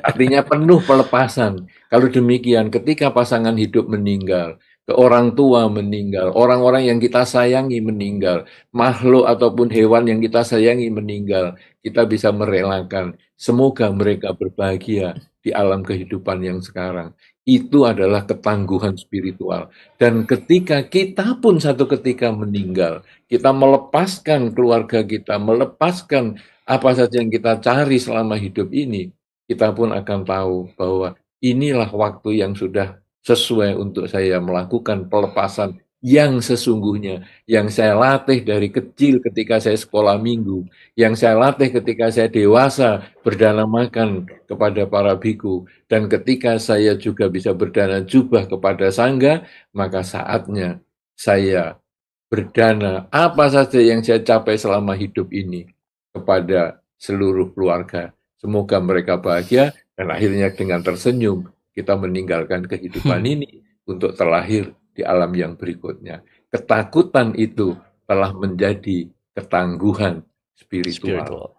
Artinya penuh pelepasan. Kalau demikian, ketika pasangan hidup meninggal, orang tua meninggal, orang-orang yang kita sayangi meninggal, makhluk ataupun hewan yang kita sayangi meninggal, kita bisa merelakan. Semoga mereka berbahagia di alam kehidupan yang sekarang. Itu adalah ketangguhan spiritual. Dan ketika kita pun satu ketika meninggal, kita melepaskan keluarga kita, melepaskan apa saja yang kita cari selama hidup ini, kita pun akan tahu bahwa inilah waktu yang sudah sesuai untuk saya melakukan pelepasan yang sesungguhnya, yang saya latih dari kecil ketika saya sekolah minggu, yang saya latih ketika saya dewasa berdana makan kepada para biku, dan ketika saya juga bisa berdana jubah kepada sangga, maka saatnya saya berdana apa saja yang saya capai selama hidup ini kepada seluruh keluarga. Semoga mereka bahagia dan akhirnya dengan tersenyum kita meninggalkan kehidupan ini untuk terlahir di alam yang berikutnya. Ketakutan itu telah menjadi ketangguhan spiritual.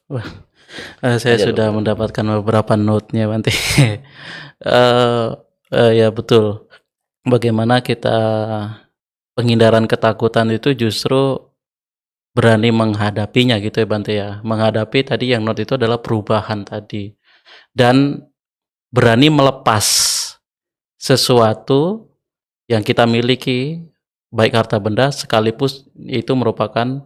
Wah, saya Ajar, sudah Bante. mendapatkan beberapa note-nya, Bante. Ya betul. Bagaimana kita penghindaran ketakutan itu justru berani menghadapinya gitu ya Bante ya. Menghadapi tadi yang note itu adalah perubahan tadi. Dan berani melepas sesuatu yang kita miliki, baik harta benda sekalipun itu merupakan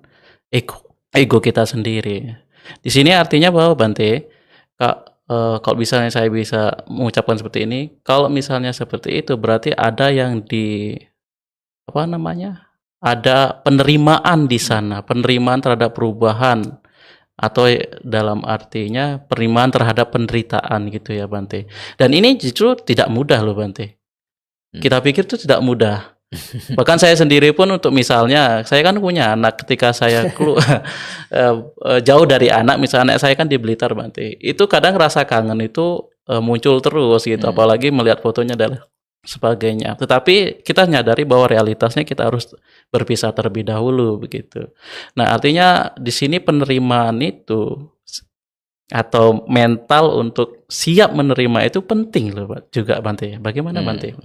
ego kita sendiri. Di sini artinya bahwa Bante, kalau misalnya saya bisa mengucapkan seperti ini, kalau misalnya seperti itu berarti ada yang ada penerimaan di sana, penerimaan terhadap perubahan, atau dalam artinya penerimaan terhadap penderitaan gitu ya Bante. Dan ini justru tidak mudah loh Bante. Kita pikir itu tidak mudah. Bahkan saya sendiri pun untuk misalnya, saya kan punya anak, ketika saya jauh dari anak, misalnya saya kan di Blitar Bante, itu kadang rasa kangen itu muncul terus gitu, apalagi melihat fotonya dan sebagainya. Tetapi kita nyadari bahwa realitasnya kita harus berpisah terlebih dahulu begitu. Nah, artinya di sini penerimaan itu atau mental untuk siap menerima itu penting loh juga Bante. Bagaimana Bante?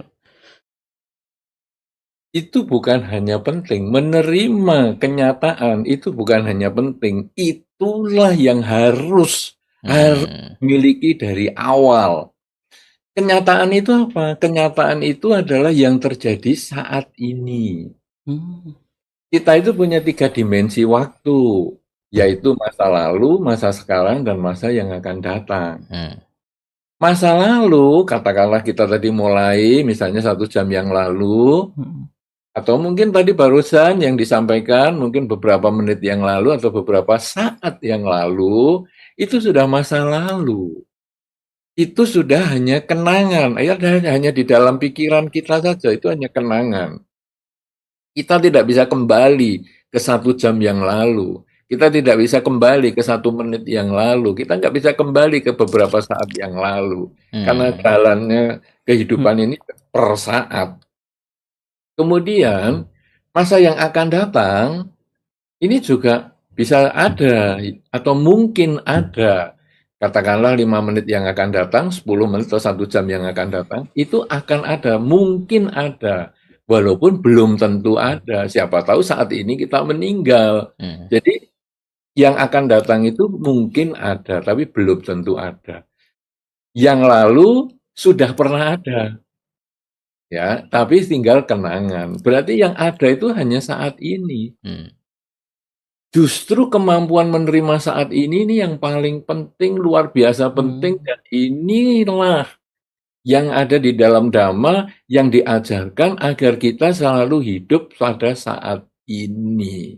Itu bukan hanya penting, menerima kenyataan itu bukan hanya penting, itulah yang harus dimiliki dari awal. Kenyataan itu apa? Kenyataan itu adalah yang terjadi saat ini. Kita itu punya 3 dimensi waktu, yaitu masa lalu, masa sekarang, dan masa yang akan datang. Masa lalu, katakanlah kita tadi mulai, misalnya 1 jam yang lalu, atau mungkin tadi barusan yang disampaikan, mungkin beberapa menit yang lalu atau beberapa saat yang lalu, itu sudah masa lalu. Itu sudah hanya kenangan, hanya di dalam pikiran kita saja, itu hanya kenangan. Kita tidak bisa kembali ke 1 jam yang lalu. Kita tidak bisa kembali ke 1 menit yang lalu. Kita nggak bisa kembali ke beberapa saat yang lalu. Karena jalannya kehidupan ini per saat. Kemudian, masa yang akan datang, ini juga bisa ada, atau mungkin ada, katakanlah 5 menit yang akan datang, 10 menit atau 1 jam yang akan datang, itu akan ada, mungkin ada, walaupun belum tentu ada. Siapa tahu saat ini kita meninggal. Jadi, yang akan datang itu mungkin ada, tapi belum tentu ada. Yang lalu sudah pernah ada. Ya, tapi tinggal kenangan. Berarti yang ada itu hanya saat ini. Justru kemampuan menerima saat ini yang paling penting, luar biasa penting, dan inilah yang ada di dalam Dhamma yang diajarkan agar kita selalu hidup pada saat ini.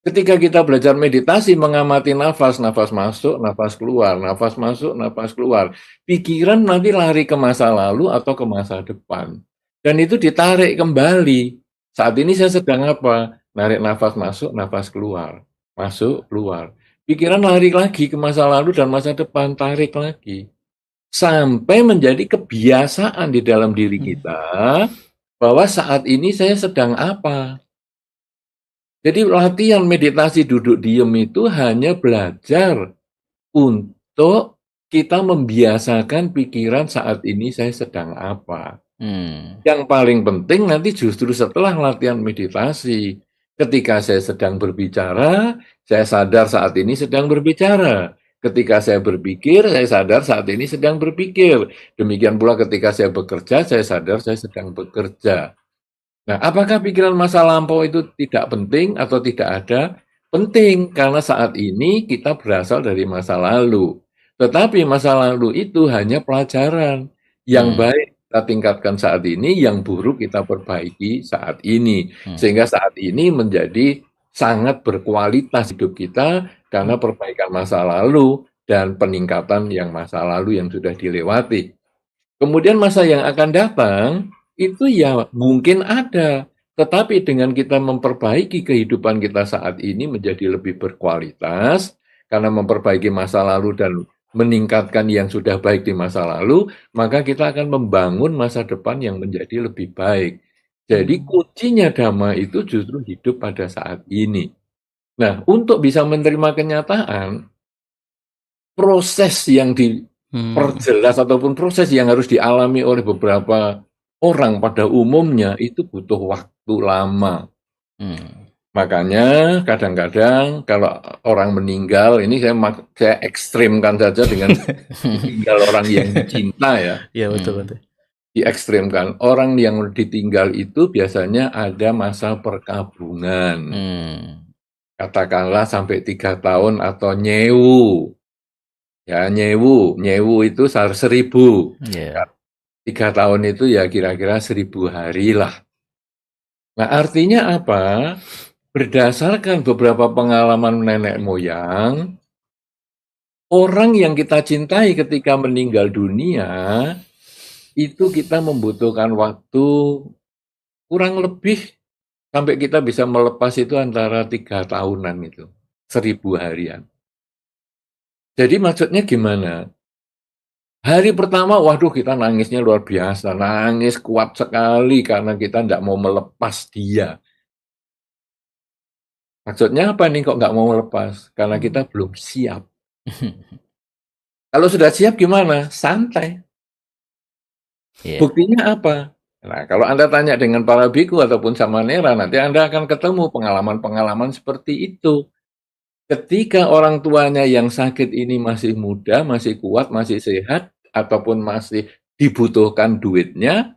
Ketika kita belajar meditasi, mengamati nafas, nafas masuk, nafas keluar, nafas masuk, nafas keluar, pikiran nanti lari ke masa lalu atau ke masa depan. Dan itu ditarik kembali. Saat ini saya sedang apa? Narik nafas masuk, nafas keluar. Masuk, keluar. Pikiran lari lagi ke masa lalu dan masa depan, tarik lagi. Sampai menjadi kebiasaan di dalam diri kita, bahwa saat ini saya sedang apa. Jadi latihan meditasi duduk diam itu hanya belajar untuk kita membiasakan pikiran saat ini saya sedang apa. Yang paling penting nanti justru setelah latihan meditasi, ketika saya sedang berbicara, saya sadar saat ini sedang berbicara. Ketika saya berpikir, saya sadar saat ini sedang berpikir. Demikian pula ketika saya bekerja, saya sadar saya sedang bekerja. Nah, apakah pikiran masa lampau itu tidak penting atau tidak ada? Penting, karena saat ini kita berasal dari masa lalu. Tetapi masa lalu itu hanya pelajaran. Yang baik kita tingkatkan saat ini, yang buruk kita perbaiki saat ini. Sehingga saat ini menjadi sangat berkualitas hidup kita karena perbaikan masa lalu dan peningkatan yang masa lalu yang sudah dilewati. Kemudian masa yang akan datang, itu ya mungkin ada, tetapi dengan kita memperbaiki kehidupan kita saat ini menjadi lebih berkualitas, karena memperbaiki masa lalu dan meningkatkan yang sudah baik di masa lalu, maka kita akan membangun masa depan yang menjadi lebih baik. Jadi kuncinya Dhamma itu justru hidup pada saat ini. Nah, untuk bisa menerima kenyataan, proses yang diperjelas ataupun proses yang harus dialami oleh beberapa orang pada umumnya itu butuh waktu lama. Makanya kadang-kadang kalau orang meninggal, ini saya ekstrimkan saja dengan meninggal orang yang dicinta ya. Iya betul. Diekstrimkan. Orang yang ditinggal itu biasanya ada masa perkabungan. Katakanlah sampai 3 tahun atau nyewu. Ya, nyewu itu 1000. 3 tahun itu ya kira-kira 1000 hari lah. Nah, artinya apa? Berdasarkan beberapa pengalaman nenek moyang, orang yang kita cintai ketika meninggal dunia, itu kita membutuhkan waktu kurang lebih sampai kita bisa melepas itu antara 3 tahunan itu, 1000 harian. Jadi maksudnya gimana? Hari pertama, waduh kita nangisnya luar biasa, nangis kuat sekali karena kita tidak mau melepas dia. Maksudnya apa nih kok nggak mau melepas? Karena kita belum siap. Kalau sudah siap gimana? Santai. Buktinya apa? Nah, kalau Anda tanya dengan para biku ataupun samanera, nanti Anda akan ketemu pengalaman-pengalaman seperti itu. Ketika orang tuanya yang sakit ini masih muda, masih kuat, masih sehat, ataupun masih dibutuhkan duitnya,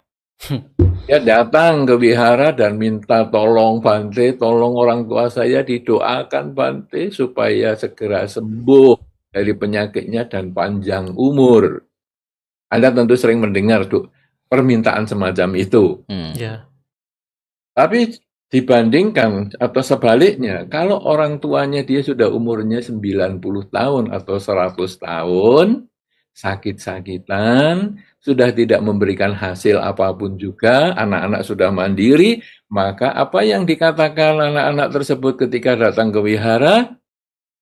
dia datang ke wihara dan minta tolong Bante, tolong orang tua saya didoakan Bante supaya segera sembuh dari penyakitnya dan panjang umur. Anda tentu sering mendengar permintaan semacam itu. Tapi dibandingkan atau sebaliknya, kalau orang tuanya dia sudah umurnya 90 tahun atau 100 tahun, sakit-sakitan, sudah tidak memberikan hasil apapun juga, anak-anak sudah mandiri, maka apa yang dikatakan anak-anak tersebut ketika datang ke wihara?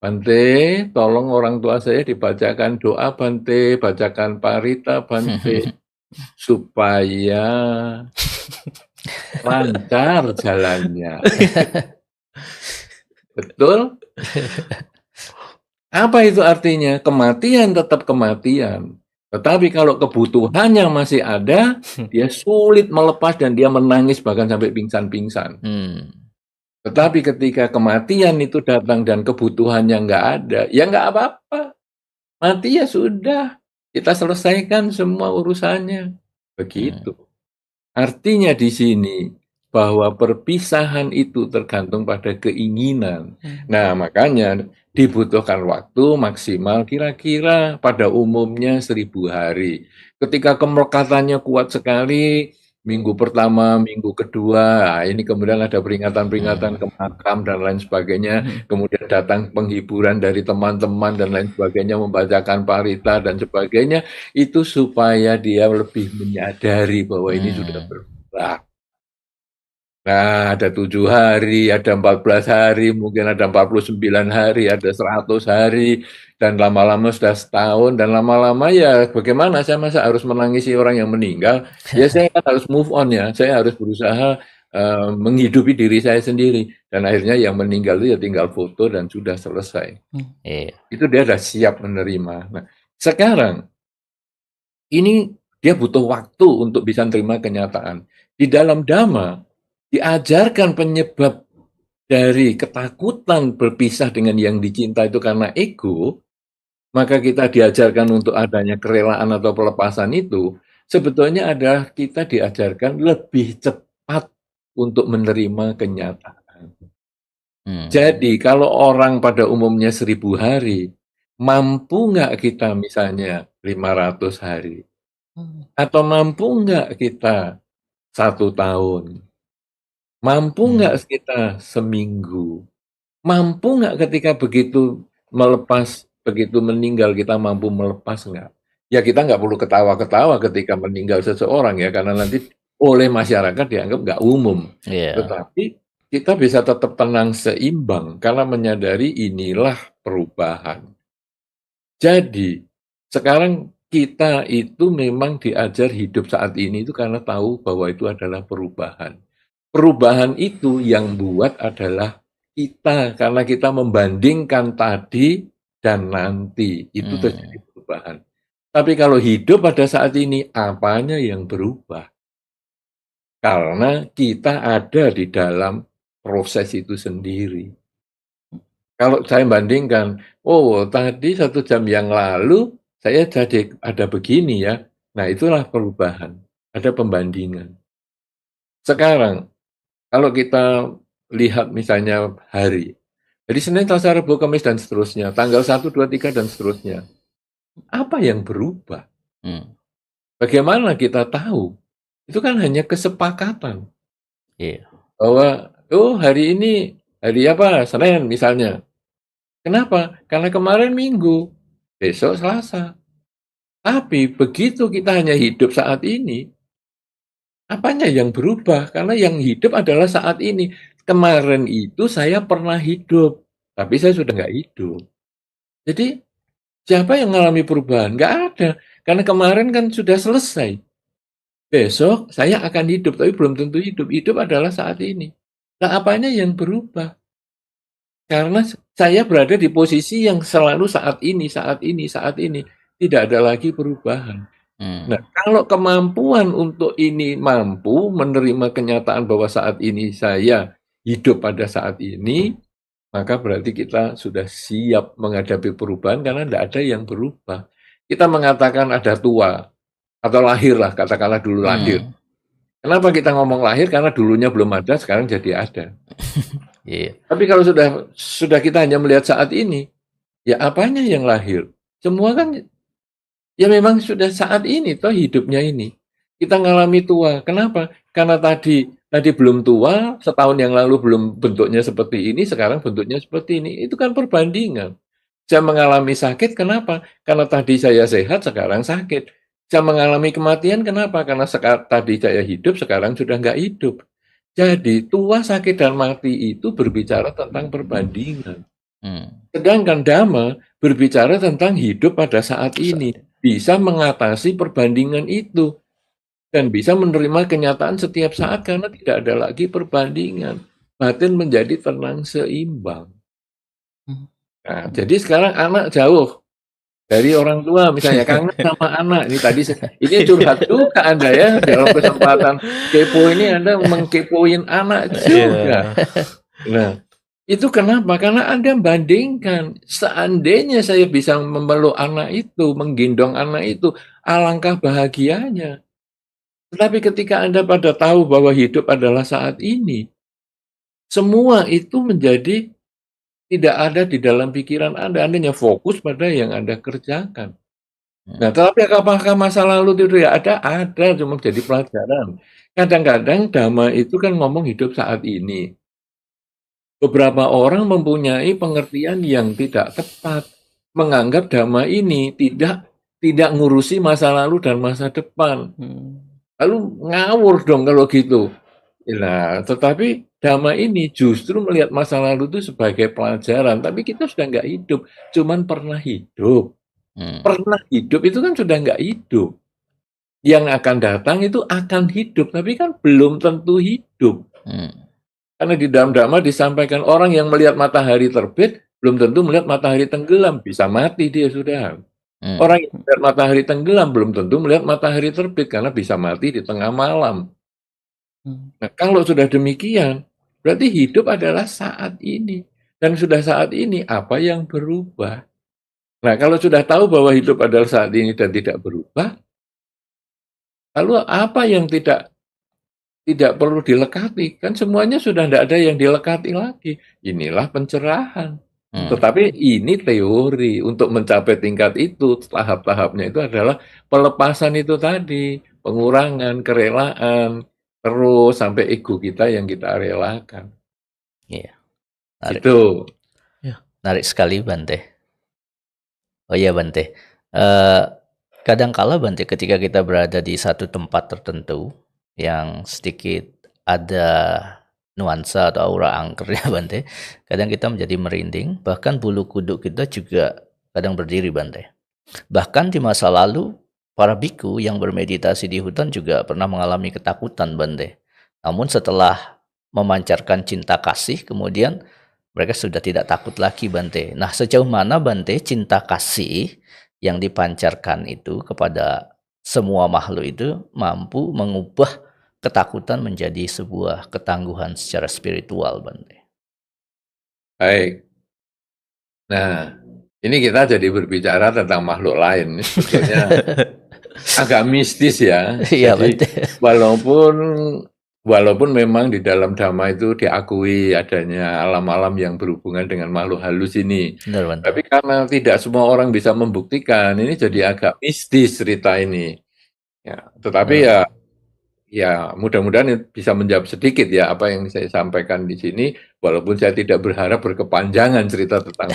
Bante, tolong orang tua saya dibacakan doa Bante, bacakan parita Bante, supaya lancar jalannya. Betul? Apa itu artinya? Kematian tetap kematian. Tetapi kalau kebutuhannya masih ada, dia sulit melepas dan dia menangis bahkan sampai pingsan-pingsan. Tetapi ketika kematian itu datang dan kebutuhannya nggak ada, ya nggak apa-apa. Mati ya sudah. Kita selesaikan semua urusannya. Begitu. Artinya di sini bahwa perpisahan itu tergantung pada keinginan. Nah, makanya dibutuhkan waktu maksimal kira-kira pada umumnya 1000 hari. Ketika kemelekatannya kuat sekali, minggu pertama, minggu kedua, ini kemudian ada peringatan-peringatan ke makam dan lain sebagainya, kemudian datang penghiburan dari teman-teman dan lain sebagainya, membacakan parita dan sebagainya, itu supaya dia lebih menyadari bahwa ini sudah berubah. Nah, ada 7 hari, ada 14 hari, mungkin ada 49 hari, ada 100 hari, dan lama-lama sudah setahun, dan lama-lama ya bagaimana saya masa harus menangisi orang yang meninggal, ya saya kan harus move on ya, saya harus berusaha menghidupi diri saya sendiri, dan akhirnya yang meninggal itu ya tinggal foto dan sudah selesai. Itu dia sudah siap menerima. Nah, sekarang, ini dia butuh waktu untuk bisa menerima kenyataan. Di dalam Dhamma, diajarkan penyebab dari ketakutan berpisah dengan yang dicinta itu karena ego, maka kita diajarkan untuk adanya kerelaan atau pelepasan itu, sebetulnya adalah kita diajarkan lebih cepat untuk menerima kenyataan. Jadi kalau orang pada umumnya 1000 hari, mampu nggak kita misalnya 500 hari? Atau mampu nggak kita 1 tahun? Mampu nggak kita seminggu? Mampu nggak ketika begitu melepas, begitu meninggal kita mampu melepas nggak? Ya kita nggak perlu ketawa-ketawa ketika meninggal seseorang ya, karena nanti oleh masyarakat dianggap nggak umum. Tetapi kita bisa tetap tenang seimbang karena menyadari inilah perubahan. Jadi sekarang kita itu memang diajar hidup saat ini itu karena tahu bahwa itu adalah perubahan. Perubahan itu yang buat adalah kita, karena kita membandingkan tadi dan nanti, itu terjadi perubahan. Tapi kalau hidup pada saat ini, apanya yang berubah? Karena kita ada di dalam proses itu sendiri. Kalau saya bandingkan, oh tadi 1 jam yang lalu, saya jadi ada begini ya, nah itulah perubahan, ada pembandingan. Sekarang, kalau kita lihat misalnya hari Senin, Selasa, Rabu, Kamis, dan seterusnya, tanggal 1, 2, 3, dan seterusnya. Apa yang berubah? Bagaimana kita tahu? Itu kan hanya kesepakatan. Bahwa, oh hari ini, hari apa? Senin misalnya. Kenapa? Karena kemarin Minggu, besok Selasa. Tapi begitu kita hanya hidup saat ini, apanya yang berubah? Karena yang hidup adalah saat ini. Kemarin itu saya pernah hidup, tapi saya sudah nggak hidup. Jadi, siapa yang mengalami perubahan? Nggak ada. Karena kemarin kan sudah selesai. Besok saya akan hidup, tapi belum tentu hidup. Hidup adalah saat ini. Nah, apanya yang berubah? Karena saya berada di posisi yang selalu saat ini, saat ini, saat ini. Tidak ada lagi perubahan. Nah, kalau kemampuan untuk ini mampu menerima kenyataan bahwa saat ini saya hidup pada saat ini, maka berarti kita sudah siap menghadapi perubahan karena tidak ada yang berubah. Kita mengatakan ada tua atau lahir lah, katakanlah dulu lahir. Kenapa kita ngomong lahir? Karena dulunya belum ada, sekarang jadi ada. Tapi kalau sudah kita hanya melihat saat ini, ya apanya yang lahir? Semua kan ya memang sudah saat ini toh hidupnya ini. Kita ngalami tua. Kenapa? Karena tadi belum tua, setahun yang lalu belum bentuknya seperti ini, sekarang bentuknya seperti ini. Itu kan perbandingan. Saya mengalami sakit, kenapa? Karena tadi saya sehat, sekarang sakit. Saya mengalami kematian, kenapa? Karena tadi saya hidup, sekarang sudah nggak hidup. Jadi tua, sakit, dan mati itu berbicara tentang perbandingan. Sedangkan Dhamma berbicara tentang hidup pada saat ini. Bisa mengatasi perbandingan itu. Dan bisa menerima kenyataan setiap saat karena tidak ada lagi perbandingan. Batin menjadi tenang seimbang. Nah, jadi sekarang anak jauh dari orang tua, misalnya kangen sama anak. Ini tadi ini curhat juga Anda ya dalam kesempatan kepo ini Anda mengkepoin anak juga. Nah, itu kenapa? Karena Anda bandingkan, seandainya saya bisa memeluk anak itu, menggendong anak itu, alangkah bahagianya. Tetapi ketika Anda pada tahu bahwa hidup adalah saat ini, semua itu menjadi tidak ada di dalam pikiran Anda. Anda hanya fokus pada yang Anda kerjakan. Hmm. Nah, tapi apakah masa lalu itu ya ada, cuma jadi pelajaran. Kadang-kadang dhamma itu kan ngomong hidup saat ini. Beberapa orang mempunyai pengertian yang tidak tepat, menganggap dhamma ini tidak ngurusi masa lalu dan masa depan. Lalu ngawur dong kalau gitu. Nah, tetapi dhamma ini justru melihat masa lalu itu sebagai pelajaran, tapi kita sudah nggak hidup, cuman pernah hidup. Pernah hidup itu kan sudah nggak hidup. Yang akan datang itu akan hidup, tapi kan belum tentu hidup. Karena di dalam dhamma disampaikan orang yang melihat matahari terbit, belum tentu melihat matahari tenggelam, bisa mati dia sudah. Orang yang melihat matahari tenggelam, belum tentu melihat matahari terbit, karena bisa mati di tengah malam. Nah, kalau sudah demikian, berarti hidup adalah saat ini. Dan sudah saat ini, apa yang berubah? Nah, kalau sudah tahu bahwa hidup adalah saat ini dan tidak berubah, lalu apa yang tidak perlu dilekati? Kan semuanya sudah tidak ada yang dilekati lagi. Inilah pencerahan. Tetapi ini teori. Untuk mencapai tingkat itu, tahap-tahapnya itu adalah pelepasan itu tadi. Pengurangan, kerelaan, terus sampai ego kita yang kita relakan. Iya. Menarik. Itu. Menarik sekali Bante. Oh iya Bante. Kadangkala Bante ketika kita berada di satu tempat tertentu yang sedikit ada nuansa atau aura angkernya Bante, kadang kita menjadi merinding, bahkan bulu kuduk kita juga kadang berdiri Bante. Bahkan di masa lalu para biku yang bermeditasi di hutan juga pernah mengalami ketakutan Bante. Namun setelah memancarkan cinta kasih, kemudian mereka sudah tidak takut lagi Bante. Nah, sejauh mana Bante cinta kasih yang dipancarkan itu kepada semua makhluk itu mampu mengubah ketakutan menjadi sebuah ketangguhan secara spiritual Bante? Baik. Nah, ini kita jadi berbicara tentang makhluk lain. Ini sebetulnya agak mistis ya. Iya Jadi Bante. walaupun memang di dalam dhamma itu diakui adanya alam-alam yang berhubungan dengan makhluk halus ini. Benar Bante. Tapi karena tidak semua orang bisa membuktikan, ini jadi agak mistis cerita ini. Ya, tetapi ya mudah-mudahan bisa menjawab sedikit ya apa yang saya sampaikan di sini, walaupun saya tidak berharap berkepanjangan cerita tentang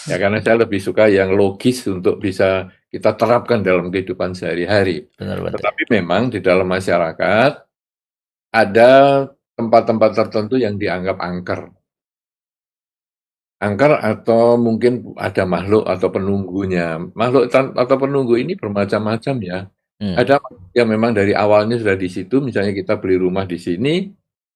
ya, karena saya lebih suka yang logis untuk bisa kita terapkan dalam kehidupan sehari-hari. Benar Bante. Tetapi memang di dalam masyarakat ada tempat-tempat tertentu yang dianggap angker. Angker atau mungkin ada makhluk atau penunggunya. Makhluk atau penunggu ini bermacam-macam ya. Ada yang memang dari awalnya sudah di situ, misalnya kita beli rumah di sini,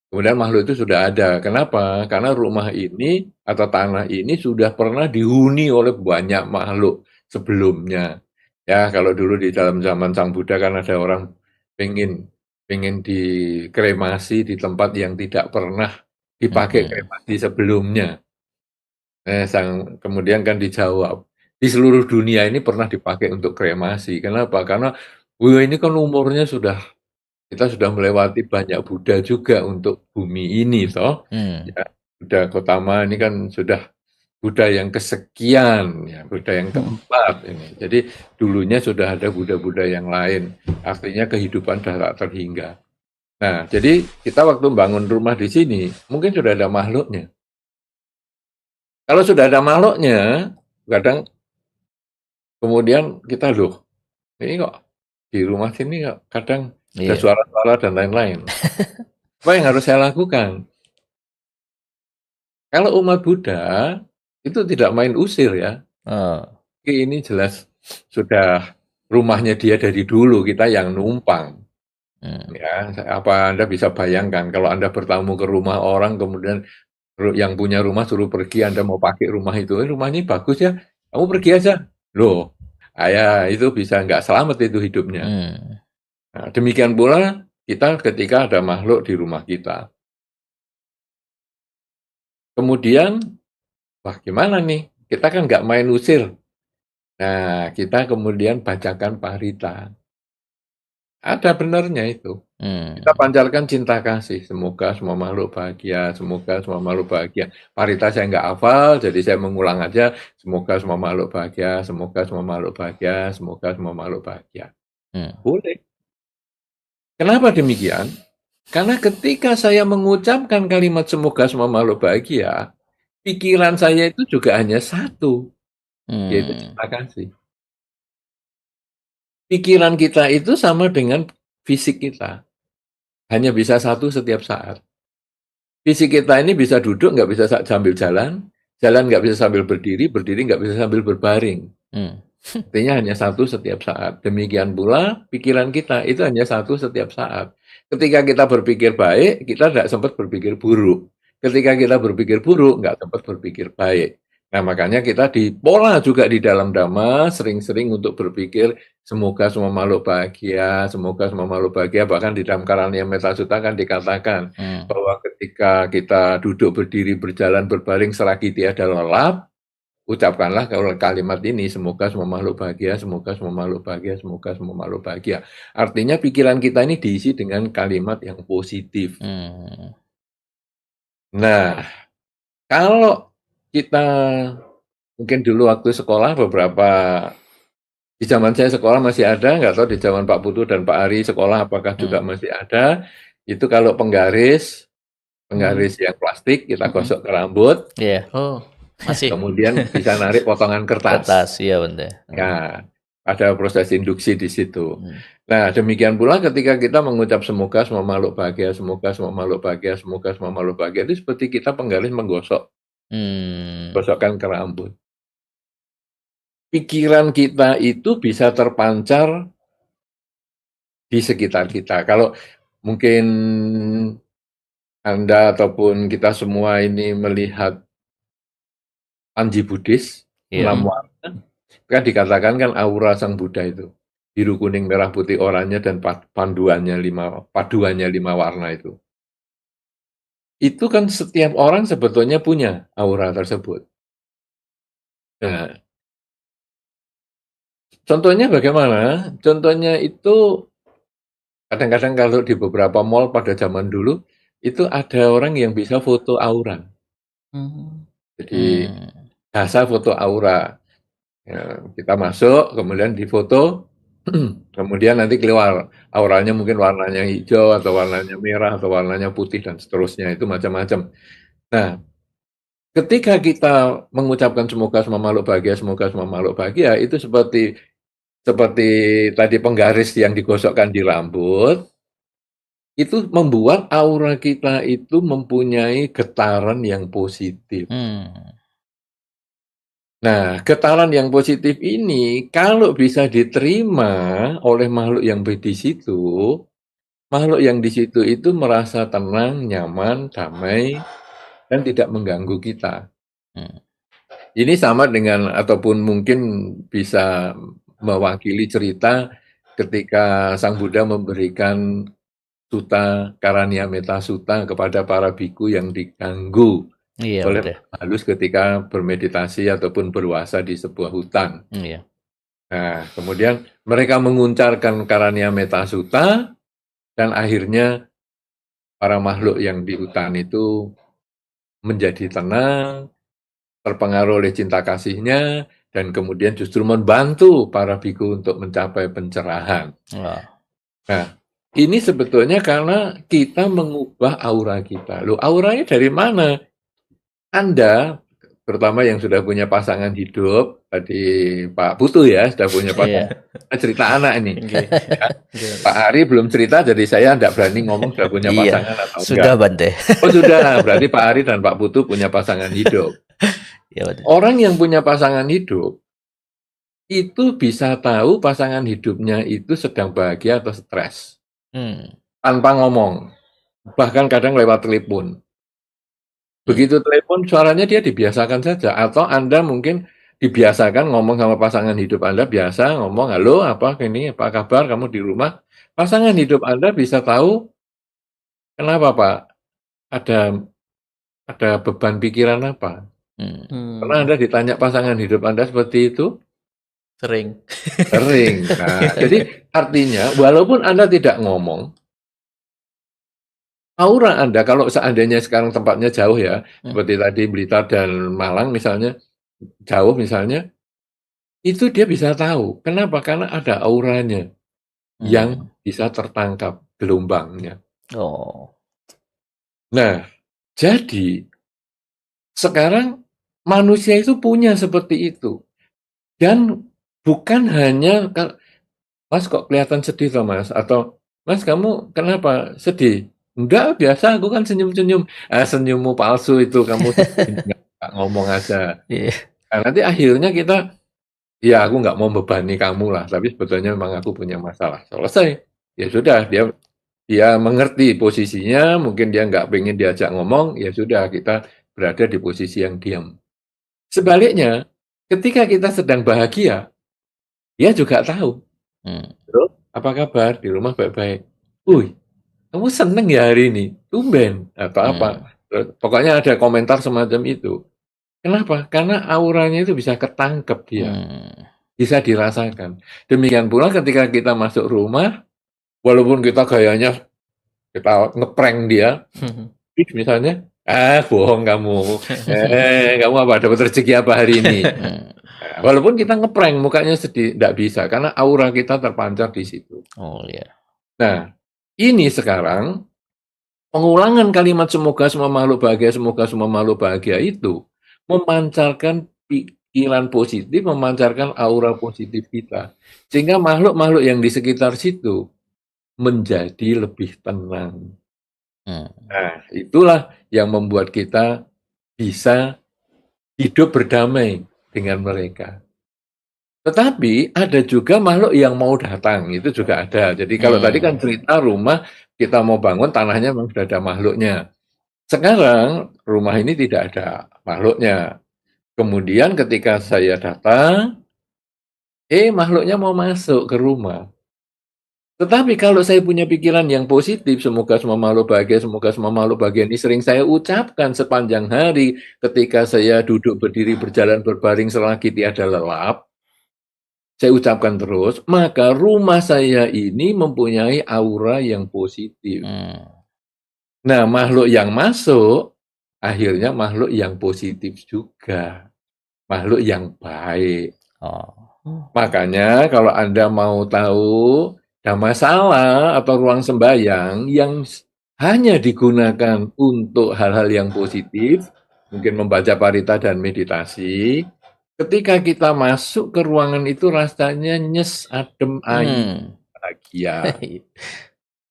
kemudian makhluk itu sudah ada. Kenapa? Karena rumah ini atau tanah ini sudah pernah dihuni oleh banyak makhluk sebelumnya. Ya, kalau dulu di dalam zaman Sang Buddha kan ada orang pengen dikremasi di tempat yang tidak pernah dipakai kremasi sebelumnya. Kemudian kan dijawab, di seluruh dunia ini pernah dipakai untuk kremasi. Kenapa? Karena ini kan umurnya kita sudah melewati banyak Buddha juga untuk bumi ini, toh. Ya, Buddha Gotama ini kan sudah Buddha yang kesekian, ya, Buddha yang keempat ini. Jadi dulunya sudah ada Buddha-Buddha yang lain. Artinya kehidupan sudah tak terhingga. Nah, jadi kita waktu bangun rumah di sini, mungkin sudah ada makhluknya. Kalau sudah ada makhluknya, kadang kemudian kita ini kok di rumah sini kok kadang ada suara-suara dan lain-lain. Apa yang harus saya lakukan? Kalau umat Buddha itu tidak main usir ya. Ini jelas sudah rumahnya dia dari dulu, kita yang numpang. Ya, apa Anda bisa bayangkan kalau Anda bertamu ke rumah orang kemudian yang punya rumah suruh pergi, Anda mau pakai rumah itu, rumah ini bagus ya, kamu pergi aja. Loh, itu bisa nggak selamat itu hidupnya. Nah, demikian pula kita ketika ada makhluk di rumah kita. Kemudian, wah gimana nih, kita kan nggak main usir. Nah, kita kemudian bacakan parita. Ada benarnya itu. Kita pancarkan cinta kasih. Semoga semua makhluk bahagia. Semoga semua makhluk bahagia. Parita saya nggak hafal, jadi saya mengulang aja. Semoga semua makhluk bahagia. Semoga semua makhluk bahagia. Semoga semua makhluk bahagia. Boleh. Kenapa demikian? Karena ketika saya mengucapkan kalimat semoga semua makhluk bahagia, pikiran saya itu juga hanya satu, yaitu cinta kasih. Pikiran kita itu sama dengan fisik kita. Hanya bisa satu setiap saat. Fisik kita ini bisa duduk, nggak bisa sambil jalan, jalan nggak bisa sambil berdiri, berdiri nggak bisa sambil berbaring. Artinya hanya satu setiap saat. Demikian pula pikiran kita itu hanya satu setiap saat. Ketika kita berpikir baik, kita tidak sempat berpikir buruk. Ketika kita berpikir buruk, nggak sempat berpikir baik. Nah, makanya kita dipola juga di dalam Dhamma, sering-sering untuk berpikir semoga semua makhluk bahagia, semoga semua makhluk bahagia. Bahkan di dalam Karania Metta Sutta kan dikatakan bahwa ketika kita duduk, berdiri, berjalan, berbaring, selagi tiada lelap, ucapkanlah kalimat ini, semoga semua makhluk bahagia, semoga semua makhluk bahagia, semoga semua makhluk bahagia. Artinya pikiran kita ini diisi dengan kalimat yang positif. Nah, kalau kita mungkin dulu waktu sekolah di zaman saya sekolah masih ada, nggak tahu di zaman Pak Putu dan Pak Ari sekolah apakah juga masih ada. Itu kalau penggaris yang plastik kita gosok ke rambut. Oh, masih. Kemudian bisa narik potongan kertas. Iya benar. Ya, ada proses induksi di situ. Nah, demikian pula ketika kita mengucap semoga semua makhluk bahagia, semoga semua makhluk bahagia, semoga semua makhluk bahagia, itu seperti kita penggaris menggosok. Gosokkan ke rambut. Pikiran kita itu bisa terpancar di sekitar kita. Kalau mungkin Anda ataupun kita semua ini melihat Panji Buddhis, 6 warna, kan dikatakan kan aura Sang Buddha itu. Biru, kuning, merah, putih, oranye, dan paduannya 5 warna itu. Itu kan setiap orang sebetulnya punya aura tersebut. Nah, contohnya bagaimana? Contohnya itu kadang-kadang kalau di beberapa mall pada zaman dulu, itu ada orang yang bisa foto aura. Jadi, jasa foto aura. Ya, kita masuk, kemudian difoto, kemudian nanti keluar auranya mungkin warnanya hijau, atau warnanya merah, atau warnanya putih, dan seterusnya. Itu macam-macam. Nah, ketika kita mengucapkan semoga semua makhluk bahagia, semoga semua makhluk bahagia, itu seperti tadi penggaris yang digosokkan di rambut, itu membuat aura kita itu mempunyai getaran yang positif. Nah, getaran yang positif ini kalau bisa diterima oleh makhluk yang di situ, makhluk yang di situ itu merasa tenang, nyaman, damai, dan tidak mengganggu kita. Ini sama dengan, ataupun mungkin bisa mewakili cerita ketika Sang Buddha memberikan Sutta Karania Metta Sutta kepada para biku yang diganggu oleh halus ketika bermeditasi ataupun berpuasa di sebuah hutan. Nah, kemudian mereka menguncarkan Karania Metta Sutta, dan akhirnya para makhluk yang di hutan itu menjadi tenang, terpengaruh oleh cinta kasihnya, dan kemudian justru membantu para biku untuk mencapai pencerahan. Nah, ini sebetulnya karena kita mengubah aura kita. Loh, auranya dari mana? Anda, terutama yang sudah punya pasangan hidup, tadi Pak Putu ya, sudah punya pasangan, cerita anak ini. Pak Ari belum cerita, jadi saya tidak berani ngomong sudah punya pasangan atau enggak. Sudah, Bante. Oh sudah, berarti Pak Ari dan Pak Putu punya pasangan hidup. Orang yang punya pasangan hidup, itu bisa tahu pasangan hidupnya itu sedang bahagia atau stres. Tanpa ngomong. Bahkan kadang lewat telepon. Begitu telepon, suaranya dia dibiasakan saja. Atau Anda mungkin dibiasakan ngomong sama pasangan hidup Anda, biasa ngomong, halo, apa kabar, kamu di rumah. Pasangan hidup Anda bisa tahu, kenapa Pak? Ada beban pikiran apa? Pernah Anda ditanya pasangan hidup Anda seperti itu? Sering. Sering. Nah, jadi artinya walaupun Anda tidak ngomong, aura Anda kalau seandainya sekarang tempatnya jauh ya, seperti tadi Blitar dan Malang misalnya, jauh misalnya, itu dia bisa tahu. Kenapa? Karena ada auranya yang bisa tertangkap gelombangnya. Oh. Nah, jadi sekarang manusia itu punya seperti itu. Dan bukan hanya, Mas kok kelihatan sedih toh Mas? Atau Mas kamu kenapa sedih? Enggak, biasa aku kan senyum-senyum. Senyummu palsu itu, kamu nggak ngomong aja. Iya. Nah, nanti akhirnya kita, ya aku nggak mau membebani kamu lah, tapi sebetulnya memang aku punya masalah. Selesai. Ya sudah, dia mengerti posisinya, mungkin dia nggak pengen diajak ngomong, ya sudah kita berada di posisi yang diam. Sebaliknya, ketika kita sedang bahagia, dia juga tahu. Bro, apa kabar? Di rumah baik-baik. Wih, kamu seneng ya hari ini? Tumben. Atau apa? Pokoknya ada komentar semacam itu. Kenapa? Karena auranya itu bisa ketangkep dia. Bisa dirasakan. Demikian pula ketika kita masuk rumah, walaupun kita gayanya, kita ngeprank dia, misalnya, bohong kamu. Kamu apa? Dapat rezeki apa hari ini? Walaupun kita ngeprank, mukanya sedih, tidak bisa. Karena aura kita terpancar di situ. Oh ya. Nah, ini sekarang pengulangan kalimat semoga semua makhluk bahagia, semoga semua makhluk bahagia itu memancarkan pikiran positif, memancarkan aura positif kita. Sehingga makhluk-makhluk yang di sekitar situ menjadi lebih tenang. Nah, itulah yang membuat kita bisa hidup berdamai dengan mereka. Tetapi ada juga makhluk yang mau datang, itu juga ada. Jadi kalau tadi kan cerita rumah, kita mau bangun, tanahnya memang sudah ada makhluknya. Sekarang rumah ini tidak ada makhluknya. Kemudian ketika saya datang, makhluknya mau masuk ke rumah. Tetapi kalau saya punya pikiran yang positif, semoga semua makhluk bahagia, semoga semua makhluk bahagia ini sering saya ucapkan sepanjang hari ketika saya duduk, berdiri, berjalan, berbaring selagi tiada lelap, saya ucapkan terus, maka rumah saya ini mempunyai aura yang positif. Nah, makhluk yang masuk, akhirnya makhluk yang positif juga. Makhluk yang baik. Makanya kalau Anda mau tahu dhammasala atau ruang sembahyang yang hanya digunakan untuk hal-hal yang positif, mungkin membaca parita dan meditasi, ketika kita masuk ke ruangan itu rasanya nyes, adem, ayem, bahagia.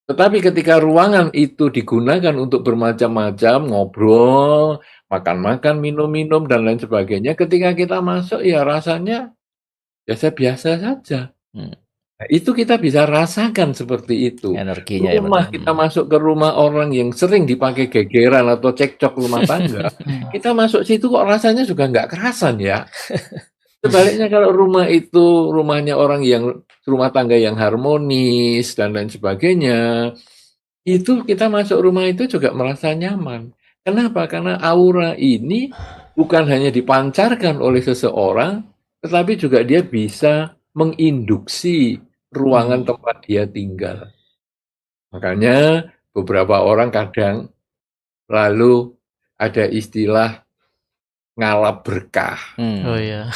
Tetapi ketika ruangan itu digunakan untuk bermacam-macam, ngobrol, makan-makan, minum-minum, dan lain sebagainya, ketika kita masuk ya rasanya biasa-biasa saja. Nah, itu kita bisa rasakan seperti itu. Energinya Rumah kita masuk ke rumah orang yang sering dipakai gegeran atau cekcok rumah tangga, kita masuk situ kok rasanya juga nggak kerasan ya. Sebaliknya kalau rumah itu rumahnya orang yang rumah tangga yang harmonis dan lain sebagainya, itu kita masuk rumah itu juga merasa nyaman. Kenapa? Karena aura ini bukan hanya dipancarkan oleh seseorang, tetapi juga dia bisa menginduksi ruangan tempat dia tinggal. Makanya beberapa orang kadang lalu ada istilah ngalap berkah. Oh iya.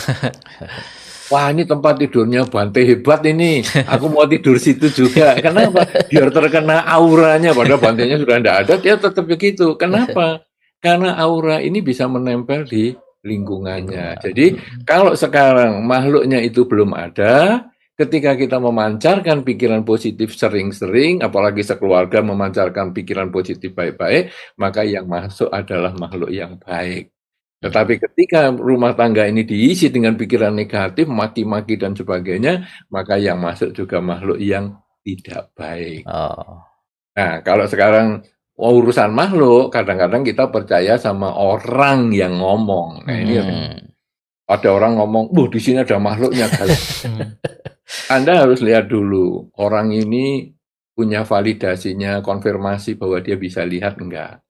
Wah, ini tempat tidurnya Bante hebat ini. Aku mau tidur situ juga. Kenapa? Biar terkena auranya. Padahal Bantenya sudah tidak ada, dia tetap begitu. Kenapa? Karena aura ini bisa menempel di lingkungannya. Jadi kalau sekarang makhluknya itu belum ada, ketika kita memancarkan pikiran positif sering-sering, apalagi sekeluarga memancarkan pikiran positif baik-baik, maka yang masuk adalah makhluk yang baik. Tetapi ketika rumah tangga ini diisi dengan pikiran negatif, maki-maki dan sebagainya, maka yang masuk juga makhluk yang tidak baik. Nah, kalau sekarang urusan makhluk, kadang-kadang kita percaya sama orang yang ngomong. Nah, ini ada orang ngomong, di sini ada makhluknya. Anda harus lihat dulu, orang ini punya validasinya, konfirmasi bahwa dia bisa lihat enggak.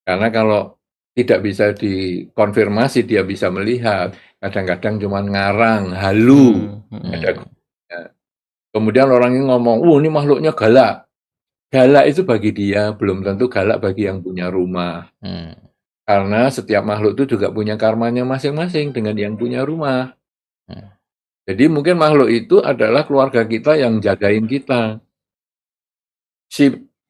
Karena kalau tidak bisa dikonfirmasi, dia bisa melihat. Kadang-kadang cuma ngarang, halu. Ada gunanya. Kemudian orang ini ngomong, ini makhluknya galak. Galak itu bagi dia, belum tentu galak bagi yang punya rumah. Karena setiap makhluk itu juga punya karmanya masing-masing dengan yang punya rumah. Jadi mungkin makhluk itu adalah keluarga kita yang jagain kita.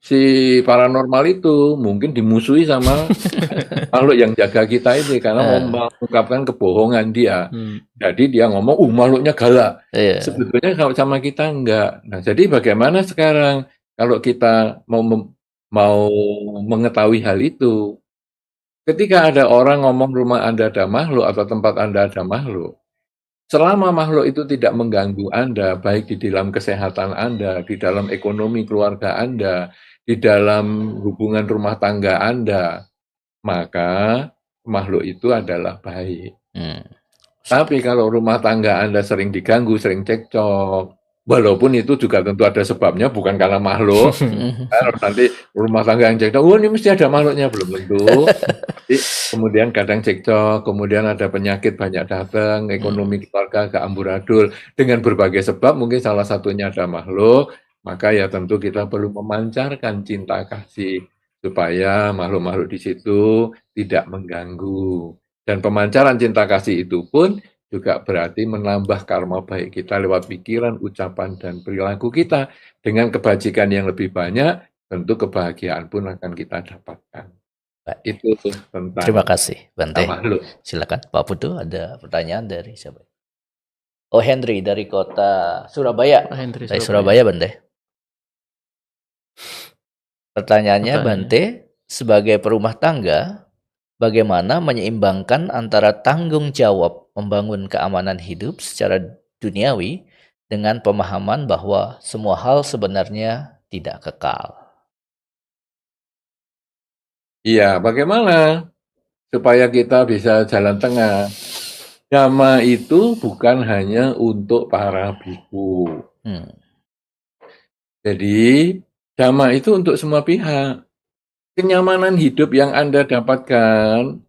Si paranormal itu mungkin dimusuhi sama makhluk yang jaga kita ini karena mau mengungkapkan kebohongan dia. Jadi dia ngomong, makhluknya galak. Sebetulnya kalau sama kita enggak. Nah, jadi bagaimana sekarang kalau kita mau mengetahui hal itu? Ketika ada orang ngomong rumah Anda ada makhluk atau tempat Anda ada makhluk, selama makhluk itu tidak mengganggu Anda, baik di dalam kesehatan Anda, di dalam ekonomi keluarga Anda, di dalam hubungan rumah tangga Anda, maka makhluk itu adalah baik. Tapi kalau rumah tangga Anda sering diganggu, sering cekcok, walaupun itu juga tentu ada sebabnya, bukan karena makhluk. Kalau nanti rumah tangga yang cekcok, ini mesti ada makhluknya, belum tentu. Tapi kemudian kadang cekcok, kemudian ada penyakit banyak datang, ekonomi keluarga agak amburadul. Dengan berbagai sebab, mungkin salah satunya ada makhluk, maka ya tentu kita perlu memancarkan cinta kasih supaya makhluk-makhluk di situ tidak mengganggu. Dan pemancaran cinta kasih itu pun juga berarti menambah karma baik kita lewat pikiran, ucapan, dan perilaku kita. Dengan kebajikan yang lebih banyak, tentu kebahagiaan pun akan kita dapatkan. Itu tentang Terima kasih, Bante. makhluk. Silakan, Pak Putu, ada pertanyaan dari siapa? Oh, Henry dari kota Surabaya. Dari Surabaya, Bante. Pertanyaannya, Bante, sebagai perumah tangga, bagaimana menyeimbangkan antara tanggung jawab membangun keamanan hidup secara duniawi dengan pemahaman bahwa semua hal sebenarnya tidak kekal? Iya, bagaimana supaya kita bisa jalan tengah? Dhamma itu bukan hanya untuk para biku. Jadi, Dhamma itu untuk semua pihak. Kenyamanan hidup yang Anda dapatkan,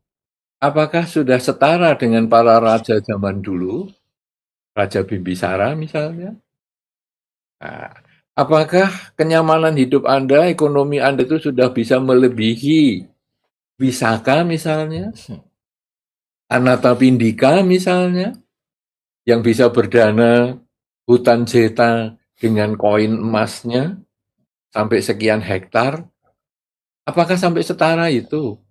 apakah sudah setara dengan para raja zaman dulu? Raja Bimbisara misalnya? Nah, apakah kenyamanan hidup Anda, ekonomi Anda itu sudah bisa melebihi Wisaka misalnya? Anatapindika misalnya? Yang bisa berdana hutan zeta dengan koin emasnya sampai sekian hektar? Apakah sampai setara itu?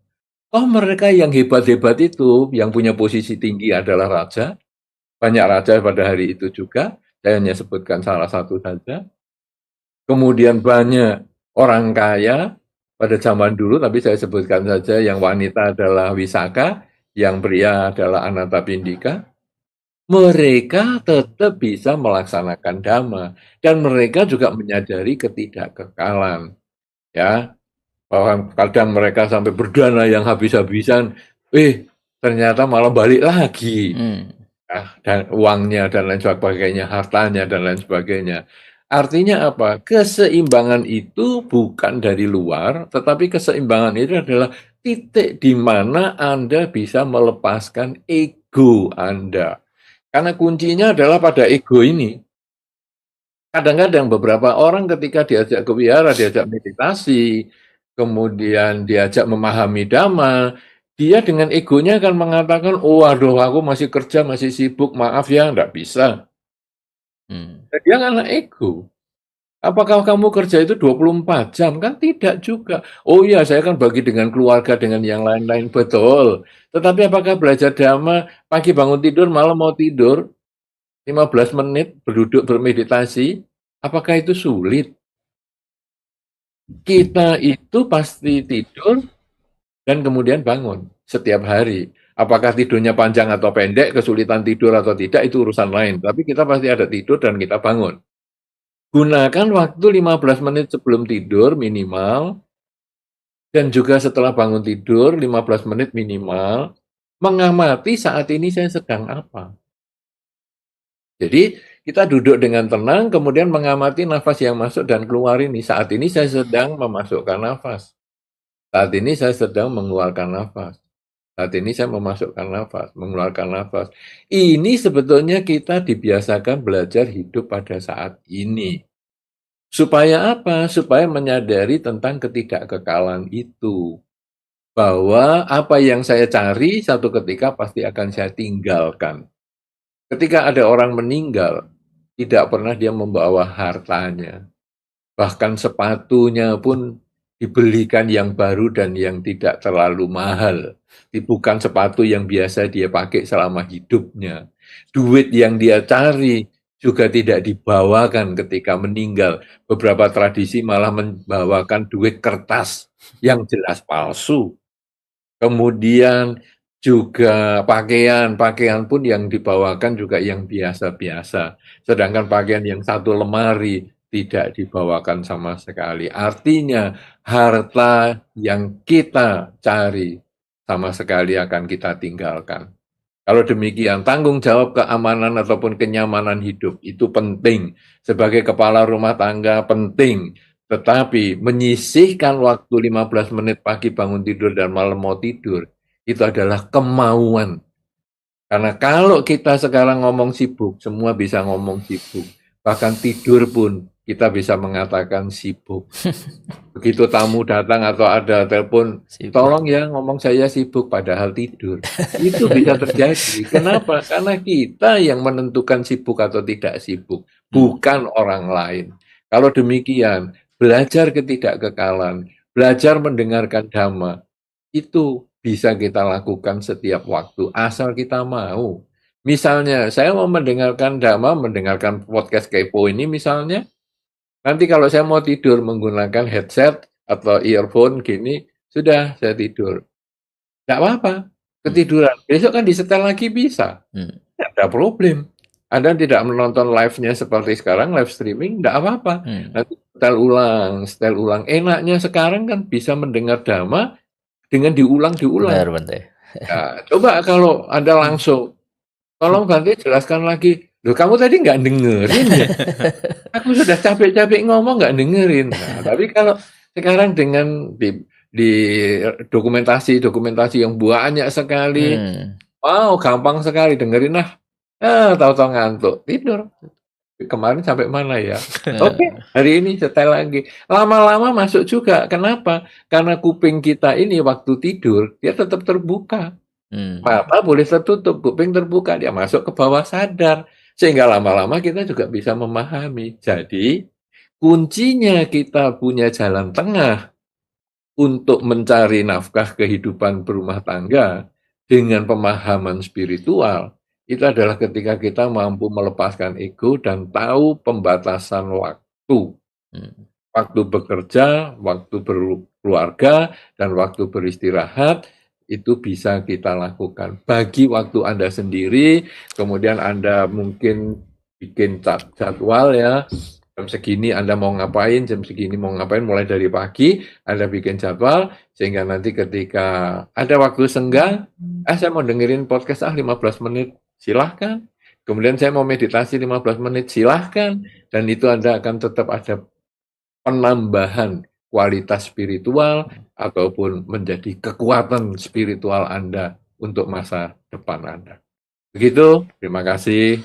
Oh, mereka yang hebat-hebat itu, yang punya posisi tinggi adalah raja. Banyak raja pada hari itu juga. Saya hanya sebutkan salah satu saja. Kemudian banyak orang kaya pada zaman dulu, tapi saya sebutkan saja yang wanita adalah Wisaka, yang pria adalah Anatapindika. Mereka tetap bisa melaksanakan Dhamma. Dan mereka juga menyadari ketidakkekalan. Ya, bahwa kadang mereka sampai berdana yang habis-habisan, ternyata malah balik lagi. Dan uangnya dan lain sebagainya, hartanya dan lain sebagainya. Artinya apa? Keseimbangan itu bukan dari luar, tetapi keseimbangan itu adalah titik di mana Anda bisa melepaskan ego Anda. Karena kuncinya adalah pada ego ini. Kadang-kadang beberapa orang ketika diajak ke wihara, diajak meditasi, kemudian diajak memahami Dhamma, dia dengan egonya akan mengatakan, aduh aku masih kerja, masih sibuk, maaf ya, enggak bisa. Dia karena ego. Apakah kamu kerja itu 24 jam? Kan tidak juga. Oh iya, saya kan bagi dengan keluarga, dengan yang lain-lain, betul. Tetapi apakah belajar Dhamma, pagi bangun tidur, malam mau tidur, 15 menit berduduk bermeditasi, apakah itu sulit? Kita itu pasti tidur dan kemudian bangun setiap hari. Apakah tidurnya panjang atau pendek, kesulitan tidur atau tidak, itu urusan lain. Tapi kita pasti ada tidur dan kita bangun. Gunakan waktu 15 menit sebelum tidur minimal, dan juga setelah bangun tidur 15 menit minimal, mengamati saat ini saya sedang apa. Jadi kita duduk dengan tenang, kemudian mengamati nafas yang masuk dan keluar ini. Saat ini saya sedang memasukkan nafas. Saat ini saya sedang mengeluarkan nafas. Saat ini saya memasukkan nafas, mengeluarkan nafas. Ini sebetulnya kita dibiasakan belajar hidup pada saat ini. Supaya apa? Supaya menyadari tentang ketidakkekalan itu. Bahwa apa yang saya cari satu ketika pasti akan saya tinggalkan. Ketika ada orang meninggal, tidak pernah dia membawa hartanya. Bahkan sepatunya pun dibelikan yang baru dan yang tidak terlalu mahal. Bukan sepatu yang biasa dia pakai selama hidupnya. Duit yang dia cari juga tidak dibawakan ketika meninggal. Beberapa tradisi malah membawakan duit kertas yang jelas palsu. Kemudian juga pakaian pun yang dibawakan juga yang biasa-biasa. Sedangkan pakaian yang satu lemari tidak dibawakan sama sekali. Artinya harta yang kita cari sama sekali akan kita tinggalkan. Kalau demikian, tanggung jawab keamanan ataupun kenyamanan hidup itu penting. Sebagai kepala rumah tangga penting. Tetapi menyisihkan waktu 15 menit pagi bangun tidur dan malam mau tidur, itu adalah kemauan. Karena kalau kita sekarang ngomong sibuk, semua bisa ngomong sibuk. Bahkan tidur pun kita bisa mengatakan sibuk. Begitu tamu datang atau ada telepon, tolong ya ngomong saya sibuk padahal tidur. Itu bisa terjadi. Kenapa? Karena kita yang menentukan sibuk atau tidak sibuk, bukan orang lain. Kalau demikian, belajar ketidakkekalan, belajar mendengarkan dhamma, itu bisa kita lakukan setiap waktu, asal kita mau. Misalnya, saya mau mendengarkan dhamma, mendengarkan podcast Kepo ini misalnya, nanti kalau saya mau tidur menggunakan headset atau earphone gini, sudah saya tidur. Nggak apa-apa, ketiduran. Besok kan disetel lagi bisa. Nggak ada problem. Anda tidak menonton live-nya seperti sekarang, live streaming, nggak apa-apa. Nanti setel ulang. Enaknya sekarang kan bisa mendengar dhamma dengan diulang-diulang. Benar, Bante. Nah, coba kalau Anda langsung, tolong Bante jelaskan lagi. Loh, kamu tadi nggak dengerin ya? Aku sudah capek-capek ngomong nggak dengerin. Nah, tapi kalau sekarang dengan di dokumentasi yang banyak sekali, wow, gampang sekali dengerin lah. Tahu-tahu ngantuk, tidur. Kemarin sampai mana ya? Oke, hari ini setel lagi. Lama-lama masuk juga. Kenapa? Karena kuping kita ini waktu tidur, dia tetap terbuka. Mata boleh tertutup, kuping terbuka, dia masuk ke bawah sadar. Sehingga lama-lama kita juga bisa memahami. Jadi, kuncinya kita punya jalan tengah untuk mencari nafkah kehidupan berumah tangga dengan pemahaman spiritual. Itu adalah ketika kita mampu melepaskan ego dan tahu pembatasan waktu. Waktu bekerja, waktu berkeluarga, dan waktu beristirahat, itu bisa kita lakukan. Bagi waktu Anda sendiri, kemudian Anda mungkin bikin jadwal ya, jam segini Anda mau ngapain, jam segini mau ngapain, mulai dari pagi, Anda bikin jadwal, sehingga nanti ketika ada waktu senggang, saya mau dengerin podcast 15 menit, silahkan. Kemudian saya mau meditasi 15 menit, silahkan. Dan itu Anda akan tetap ada penambahan kualitas spiritual ataupun menjadi kekuatan spiritual Anda untuk masa depan Anda. Begitu, terima kasih.